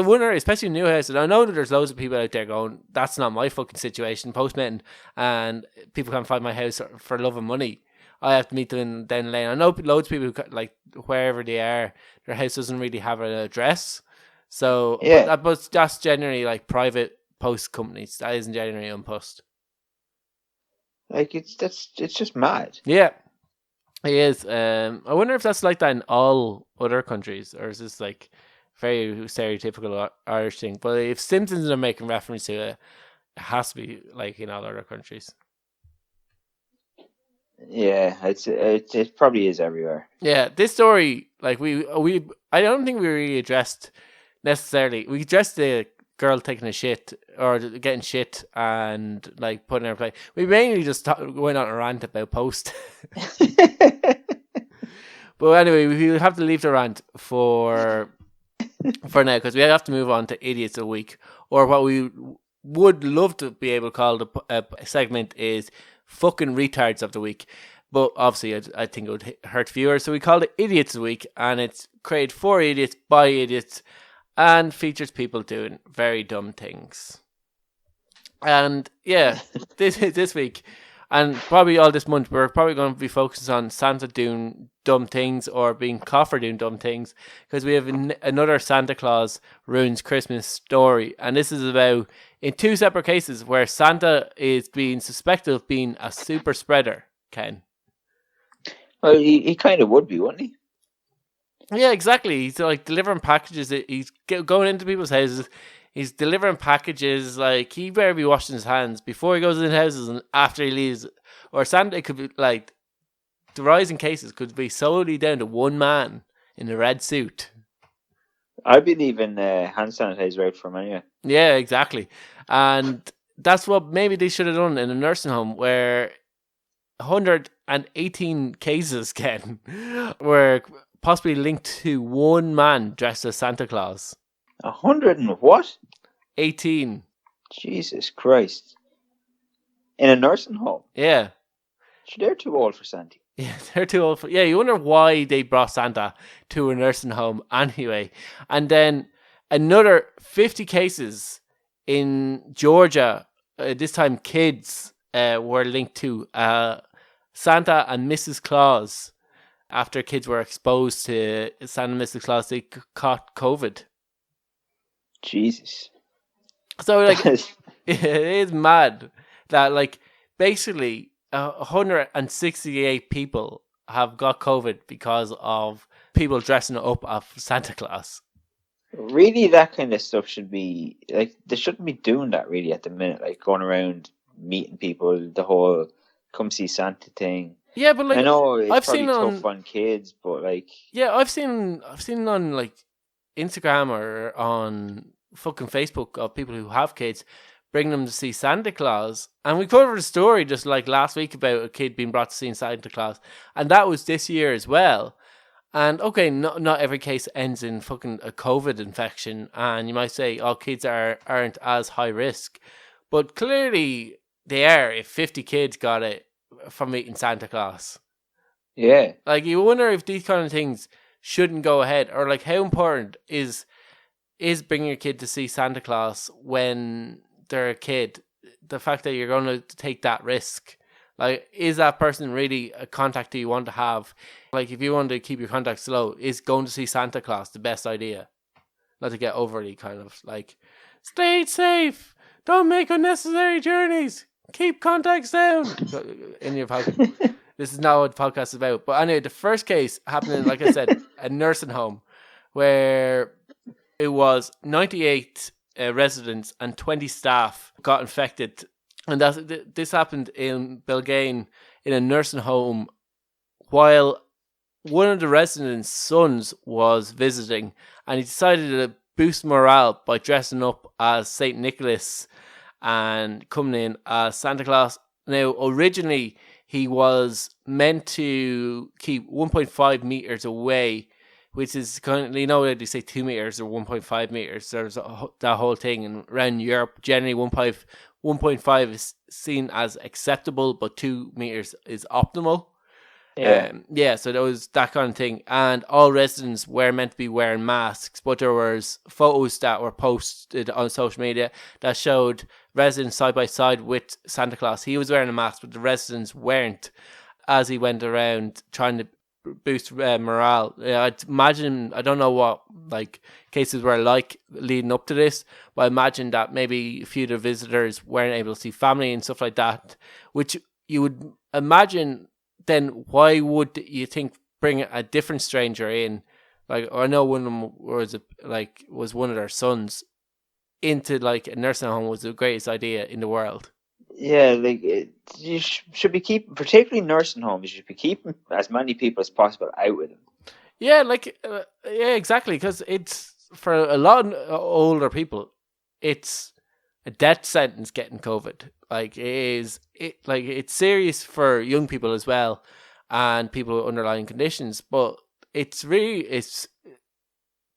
wonder, especially in new houses. I know that there's loads of people out there going, "That's not my fucking situation, postman," and people can't find my house for love of money. I have to meet them down the lane. I know loads of people who like wherever they are, their house doesn't really have an address. So, Yeah, but that's generally like private post companies. That isn't generally Unpost. like it's just mad. Yeah, it is. I wonder if that's like that in all other countries, or is this like very stereotypical Irish thing? But if Simpsons are making reference to it, it has to be like in all other countries. Yeah, it probably is everywhere. Yeah, this story, like I don't think we really addressed necessarily. We addressed the girl taking a shit or getting shit and like putting her play. We mainly just went on a rant about Post. But anyway, we'll have to leave the rant for now because we have to move on to Idiots of the Week, or what we would love to be able to call the segment is fucking Retards of the Week. But obviously, I think it would hurt viewers, so we called it Idiots of the Week, and it's created for idiots by idiots and features people doing very dumb things. And yeah, this week, and probably all this month, we're probably going to be focusing on Santa doing dumb things or being Coffer doing dumb things, because we have another Santa Claus ruins Christmas story, and this is about in two separate cases where Santa is being suspected of being a super spreader. Ken. Well, he kind of would be, wouldn't he? Yeah, exactly. He's like delivering packages. He's going into people's houses. He's delivering packages. Like he better be washing his hands before he goes in houses and after he leaves. Or Santa could be like the rise in cases could be solely down to one man in a red suit. I'd be leaving hand sanitizer out for him anyway. Yeah, exactly. And that's what maybe they should have done in a nursing home where 118 cases, Ken, were possibly linked to one man dressed as Santa Claus. 100 and what? 18. Jesus Christ. In a nursing home? Yeah. They're too old for Santa. Yeah, they're too old for... Yeah, you wonder why they brought Santa to a nursing home anyway. And then Another 50 cases in Georgia. This time kids were linked to Santa and Mrs. Claus. After kids were exposed to Santa and Mrs. Claus, they caught COVID. Jesus. So like, it is mad that like basically 168 people have got COVID because of people dressing up as Santa Claus. Really, that kind of stuff should be like, they shouldn't be doing that really at the minute, like going around meeting people, the whole come see Santa thing. Yeah, but like, I know it's I've probably seen tough on kids, but like, yeah, I've seen on like Instagram or on fucking Facebook of people who have kids bring them to see Santa Claus, and we covered a story just like last week about a kid being brought to see Santa Claus, and that was this year as well. And okay, not every case ends in fucking a COVID infection, and you might say, oh, kids aren't as high risk, but clearly they are. If 50 kids got it from meeting Santa Claus, yeah, like you wonder if these kind of things shouldn't go ahead, or like how important is bringing your kid to see Santa Claus when they're a kid. The fact that you're going to take that risk. Like, is that person really a contact that you want to have? Like, if you want to keep your contacts low, is going to see Santa Claus the best idea? Not to get overly kind of like, stay safe, don't make unnecessary journeys, keep contacts down. In your podcast. This is not what the podcast is about. But anyway, the first case happened in, like I said, a nursing home where it was 98 residents and 20 staff got infected. And this happened in Belgain in a nursing home while one of the residents' sons was visiting, and he decided to boost morale by dressing up as St. Nicholas and coming in as Santa Claus. Now, originally, he was meant to keep 1.5 meters away, which is kind of, you know, they say 2 meters or 1.5 meters. There's that whole thing. And around Europe, generally 1.5 is seen as acceptable, but 2 meters is optimal. Yeah, so there was that kind of thing. And all residents were meant to be wearing masks, but there was photos that were posted on social media that showed residents side by side with Santa Claus. He was wearing a mask, but the residents weren't, as he went around trying to boost morale. I'd imagine, I don't know what like cases were like leading up to this, but I imagine that maybe a few of the visitors weren't able to see family and stuff like that, which you would imagine. Then why would you think bring a different stranger in? Like, I know one of them was one of their sons into like a nursing home was the greatest idea in the world. Yeah, like you should be keeping, particularly nursing homes, you should be keeping as many people as possible out with them. Yeah, like yeah, exactly, because it's for a lot of older people, it's a death sentence getting COVID. Like it's serious for young people as well, and people with underlying conditions. But it's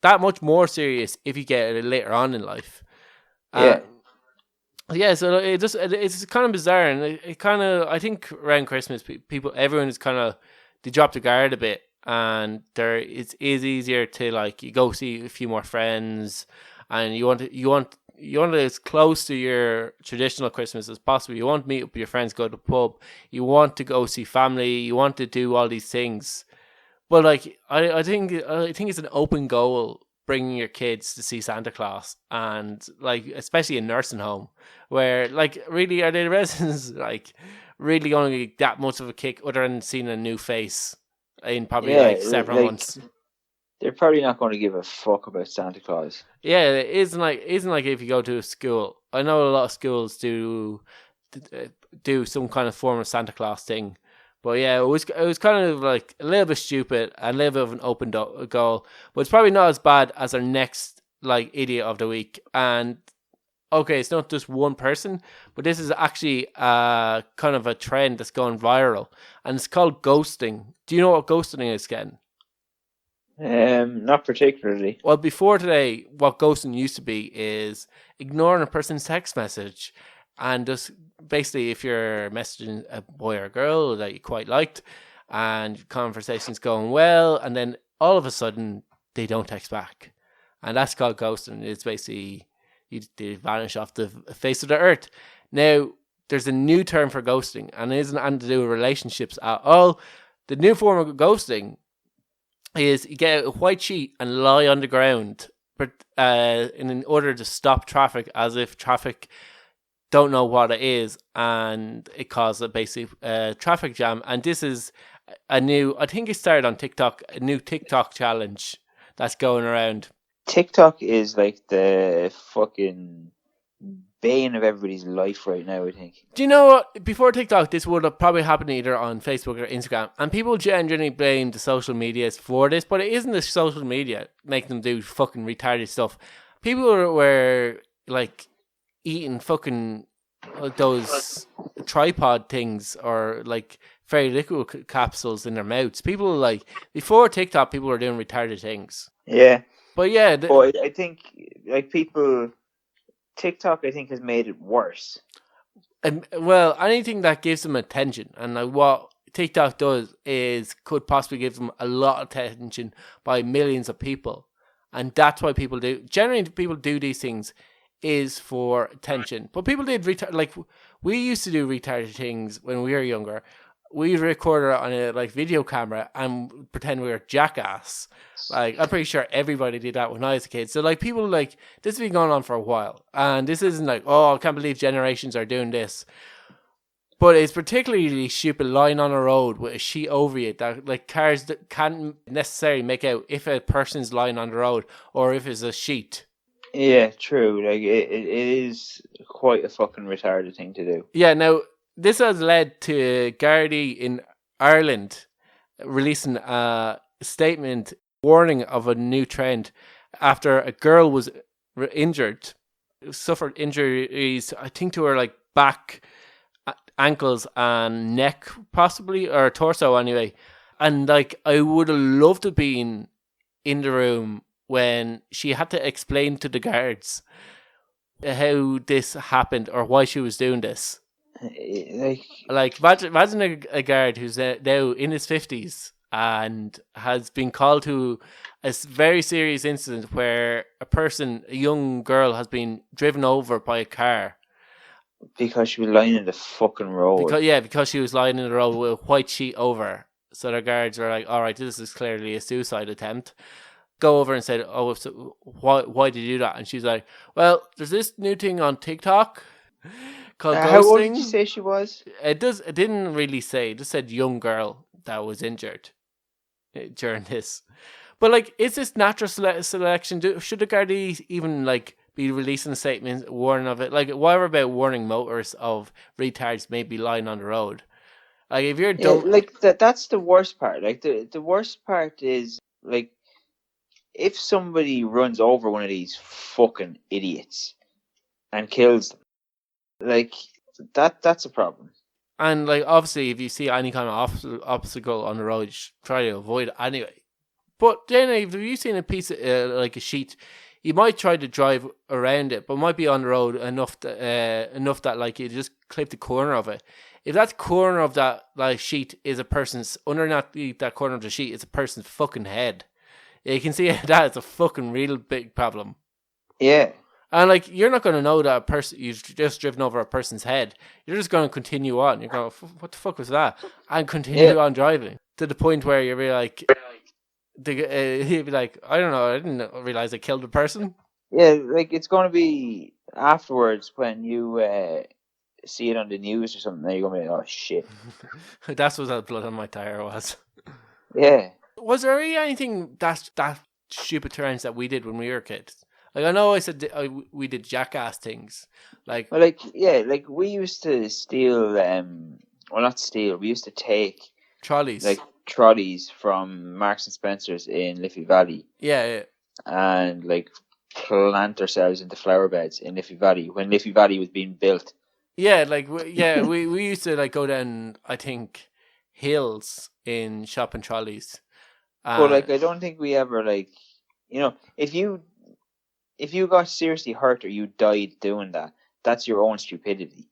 that much more serious if you get it later on in life. Yeah, so it's kind of bizarre, and it kind of, I think around Christmas, everyone is kind of, they drop the guard a bit, and it is easier to like, you go see a few more friends, and you want as close to your traditional Christmas as possible. You want to meet up with your friends, go to the pub. You want to go see family. You want to do all these things. But like, I think it's an open goal bringing your kids to see Santa Claus, and like especially a nursing home where like really are the residents like really going to get that much of a kick other than seeing a new face in probably like several months. They're probably not going to give a fuck about Santa Claus. Yeah, it isn't like if you go to a school. I know a lot of schools do some kind of form of Santa Claus thing, but yeah, it was kind of like a little bit stupid and a little bit of an open goal. But it's probably not as bad as our next like idiot of the week. And okay, it's not just one person, but this is actually kind of a trend that's going viral, and it's called ghosting. Do you know what ghosting is, Ken? Not particularly. Well, before today, what ghosting used to be is ignoring a person's text message, and just basically if you're messaging a boy or a girl that you quite liked, and conversation's going well, and then all of a sudden they don't text back, and that's called ghosting. It's basically they vanish off the face of the earth. Now, there's a new term for ghosting, and it isn't anything to do with relationships at all. The new form of ghosting is you get a white sheet and lie on the ground, but in order to stop traffic, as if traffic don't know what it is, and it caused a basic traffic jam. And this is a new, I think it started on TikTok, a new TikTok challenge that's going around. TikTok is like the fucking bane of everybody's life right now, I think. Do you know what? Before TikTok, this would have probably happened either on Facebook or Instagram, and people genuinely blame the social medias for this, but it isn't the social media making them do fucking retarded stuff. People were like eating fucking those tripod things or like fairy liquid capsules in their mouths. People like, before TikTok, people were doing retarded things. Yeah. But yeah. But I think like people... TikTok, I think, has made it worse. Well, anything that gives them attention, and like what TikTok does is could possibly give them a lot of attention by millions of people, and that's why people do. Generally, people do these things is for attention. But people did like we used to do retarded things when we were younger. We recorded it on a like video camera and pretend we were jackass. Like, I'm pretty sure everybody did that when I was a kid. So like people like, this has been going on for a while, and this isn't like, oh, I can't believe generations are doing this. But it's particularly stupid lying on a road with a sheet over you that like cars that can't necessarily make out if a person's lying on the road or if it's a sheet. Yeah, true. Like it is quite a fucking retarded thing to do. Yeah. Now this has led to Gardaí in Ireland releasing a statement warning of a new trend after a girl was injured, suffered injuries, I think to her like back, ankles and neck possibly, or torso anyway. And like, I would have loved to have been in the room when she had to explain to the guards how this happened or why she was doing this. Like imagine a guard who's now in his 50s and has been called to a very serious incident where a young girl has been driven over by a car. Because she was lying in the fucking road. Because she was lying in the road with a white sheet over. So the guards were like, all right, this is clearly a suicide attempt. Go over and said, oh, so why did you do that? And she's like, well, there's this new thing on TikTok called ghosting. How old did you say she was? It didn't really say. It just said young girl that was injured during this. But like, is this natural selection? Should the Gardaí even like be releasing a statement warning of it? Like, why are about warning motorists of retards maybe lying on the road? Like, if you're dumb, like that's the worst part. Like the worst part is like if somebody runs over one of these fucking idiots and kills them, like that's a problem. And like, obviously, if you see any kind of obstacle on the road, you should try to avoid it anyway. But then, if you've seen a piece of like a sheet, you might try to drive around it, but might be on the road enough that like you just clip the corner of it. If that corner of that like sheet is a person's, underneath that corner of the sheet is a person's fucking head, you can see that is a fucking real big problem. Yeah. And like, you're not going to know that a person, you've just driven over a person's head. You're just going to continue on. You're going, what the fuck was that? And continue on driving to the point where you'll be like, he'd be like, I don't know, I didn't realize I killed a person. Yeah, like it's going to be afterwards when you see it on the news or something. You're going to be like, oh shit. That's what that blood on my tire was. Yeah. Was there really anything that stupid turns that we did when we were kids? Like, I know I said we did jackass things. Like, well, like, yeah, like we used to steal, well, not steal, we used to take trolleys. Like trolleys from Marks and Spencer's in Liffey Valley. Yeah. And like plant ourselves into flower beds in Liffey Valley when Liffey Valley was being built. Yeah, like, we used to like go down, I think, hills in shopping trolleys. But like, I don't think we ever like, you know, if you got seriously hurt or you died doing that, that's your own stupidity.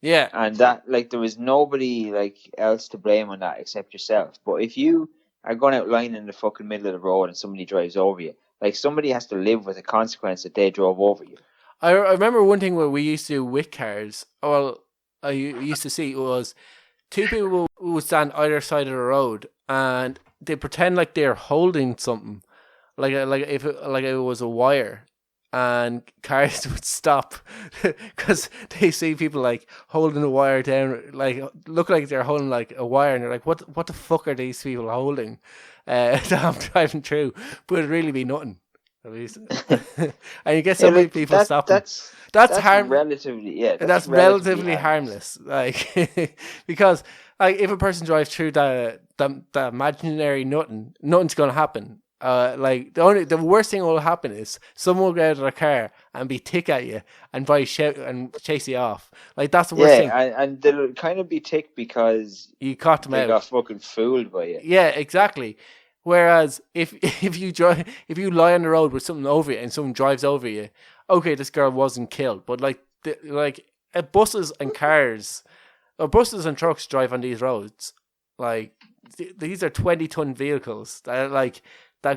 Yeah. And that, like, there was nobody, like, else to blame on that except yourself. But if you are going out lying in the fucking middle of the road and somebody drives over you, Like, somebody has to live with the consequence that they drove over you. I remember one thing where we used to do with cars. Well, I used to see was two people who would stand either side of the road and they pretend like they're holding something, like if it was a wire, and cars would stop because they see people like holding a wire down, like look like they're holding like a wire, and they're like, what the fuck are these people holding? That I'm driving through, but it'd really be nothing. At least, and you get so many people stopping. That's relatively That's relatively harmless. Like because like if a person drives through the imaginary nothing's gonna happen. Like the worst thing that will happen is someone will get out of their car and be tick at you and probably shout and chase you off. Like that's the worst thing. And they'll kind of be ticked because you caught them out. They got fucking fooled by you. Yeah, exactly. Whereas if you lie on the road with something over you and someone drives over you, okay, this girl wasn't killed, but buses and cars, or buses and trucks drive on these roads. Like these are 20-ton vehicles that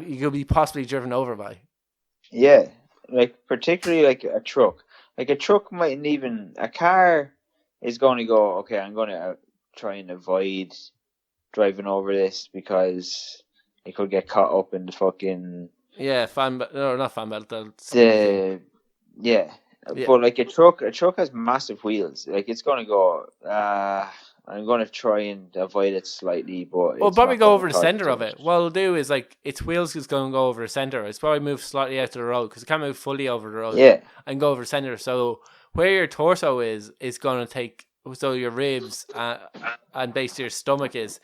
you could be possibly driven over by. Yeah, like particularly like a truck. Like a truck mightn't even. A car is going to go, okay, I'm going to try and avoid driving over this because it could get caught up in the fucking... Yeah, not fan belt. Yeah. But like a truck has massive wheels. Like it's going to go... I'm going to try and avoid it slightly, but... Well, probably go over the centre of it. What it'll do is, like, its wheels is going to go over the centre. It's probably move slightly out to the road, because it can't move fully over the road. Yeah. And go over the centre. So, where your torso is going to take... So, your ribs and basically your stomach is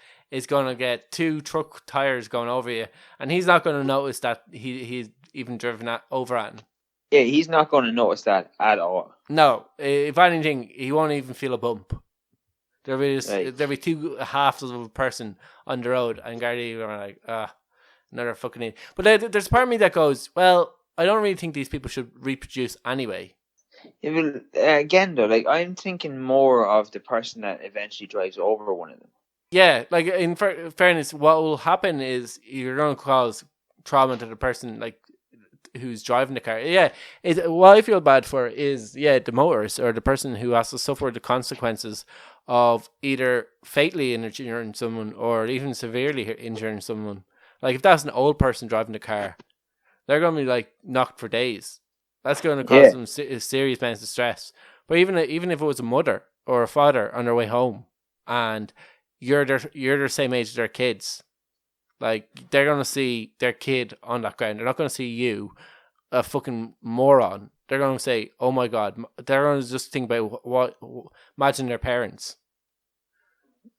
going to get 2 truck tyres going over you. And he's not going to notice that he's even driven over at him. Yeah, he's not going to notice that at all. No. If anything, he won't even feel a bump. There'll be 2 halves of a person on the road, and Gardy are like, another fucking idiot. But there's part of me that goes, well, I don't really think these people should reproduce anyway. Again, though, like I'm thinking more of the person that eventually drives over one of them. Yeah, like in fairness, what will happen is you're going to cause trauma to the person like who's driving the car. Yeah, what I feel bad for is the motorist or the person who has to suffer the consequences of either fatally injuring someone or even severely injuring someone. Like if that's an old person driving the car, they're going to be like knocked for days. That's going to cause them serious amounts of stress. But even if it was a mother or a father on their way home, and you're the same age as their kids, like they're going to see their kid on that ground. They're not going to see you, a fucking moron. They're going to say, "Oh my god!" They're going to just think about imagine their parents.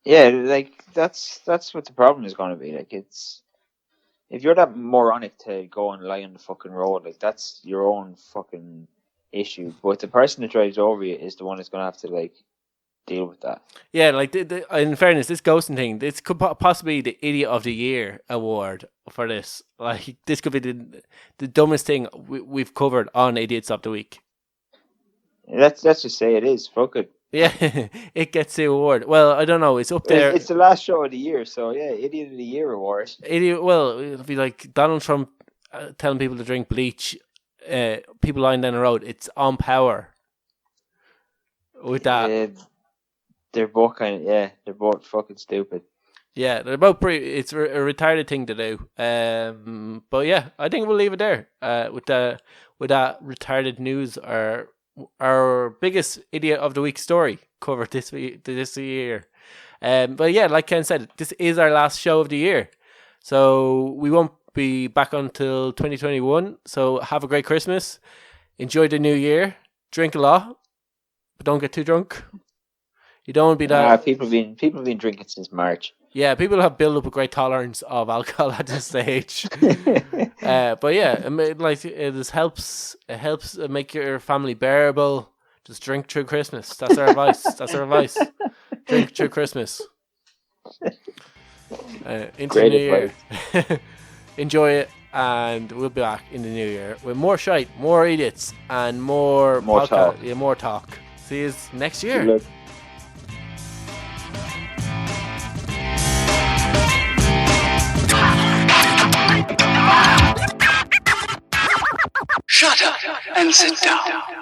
Yeah, like that's what the problem is going to be. Like it's if you're that moronic to go and lie on the fucking road, like that's your own fucking issue. But the person that drives over you is the one that's going to have to like deal with that. Yeah, like in fairness, this ghosting thing, this could possibly be the Idiot of the Year award for this. Like this could be the dumbest thing we've covered on Idiots of the Week. Let's just say it is. Fuck it. Yeah, it gets the award. Well, I don't know. It's up there. It's the last show of the year, so yeah, Idiot of the Year award. Well, it'll be like Donald Trump telling people to drink bleach. People lying down the road. It's on Power. With that, they're both they're both fucking stupid. Yeah, they're both it's a retarded thing to do. But yeah, I think we'll leave it there. With that retarded news, our biggest Idiot of the Week story covered this year. But yeah, like Ken said, this is our last show of the year. So we won't be back until 2021. So have a great Christmas. Enjoy the new year. Drink a lot, but don't get too drunk. You don't want to be that. People have been drinking since March. Yeah, people have built up a great tolerance of alcohol at this stage. But yeah, it helps make your family bearable. Just drink through Christmas. That's our advice. Drink through Christmas. Into great the new year. Enjoy it, and we'll be back in the new year with more shite, more idiots, and more talk. Yeah, more talk. See you next year. and sit down.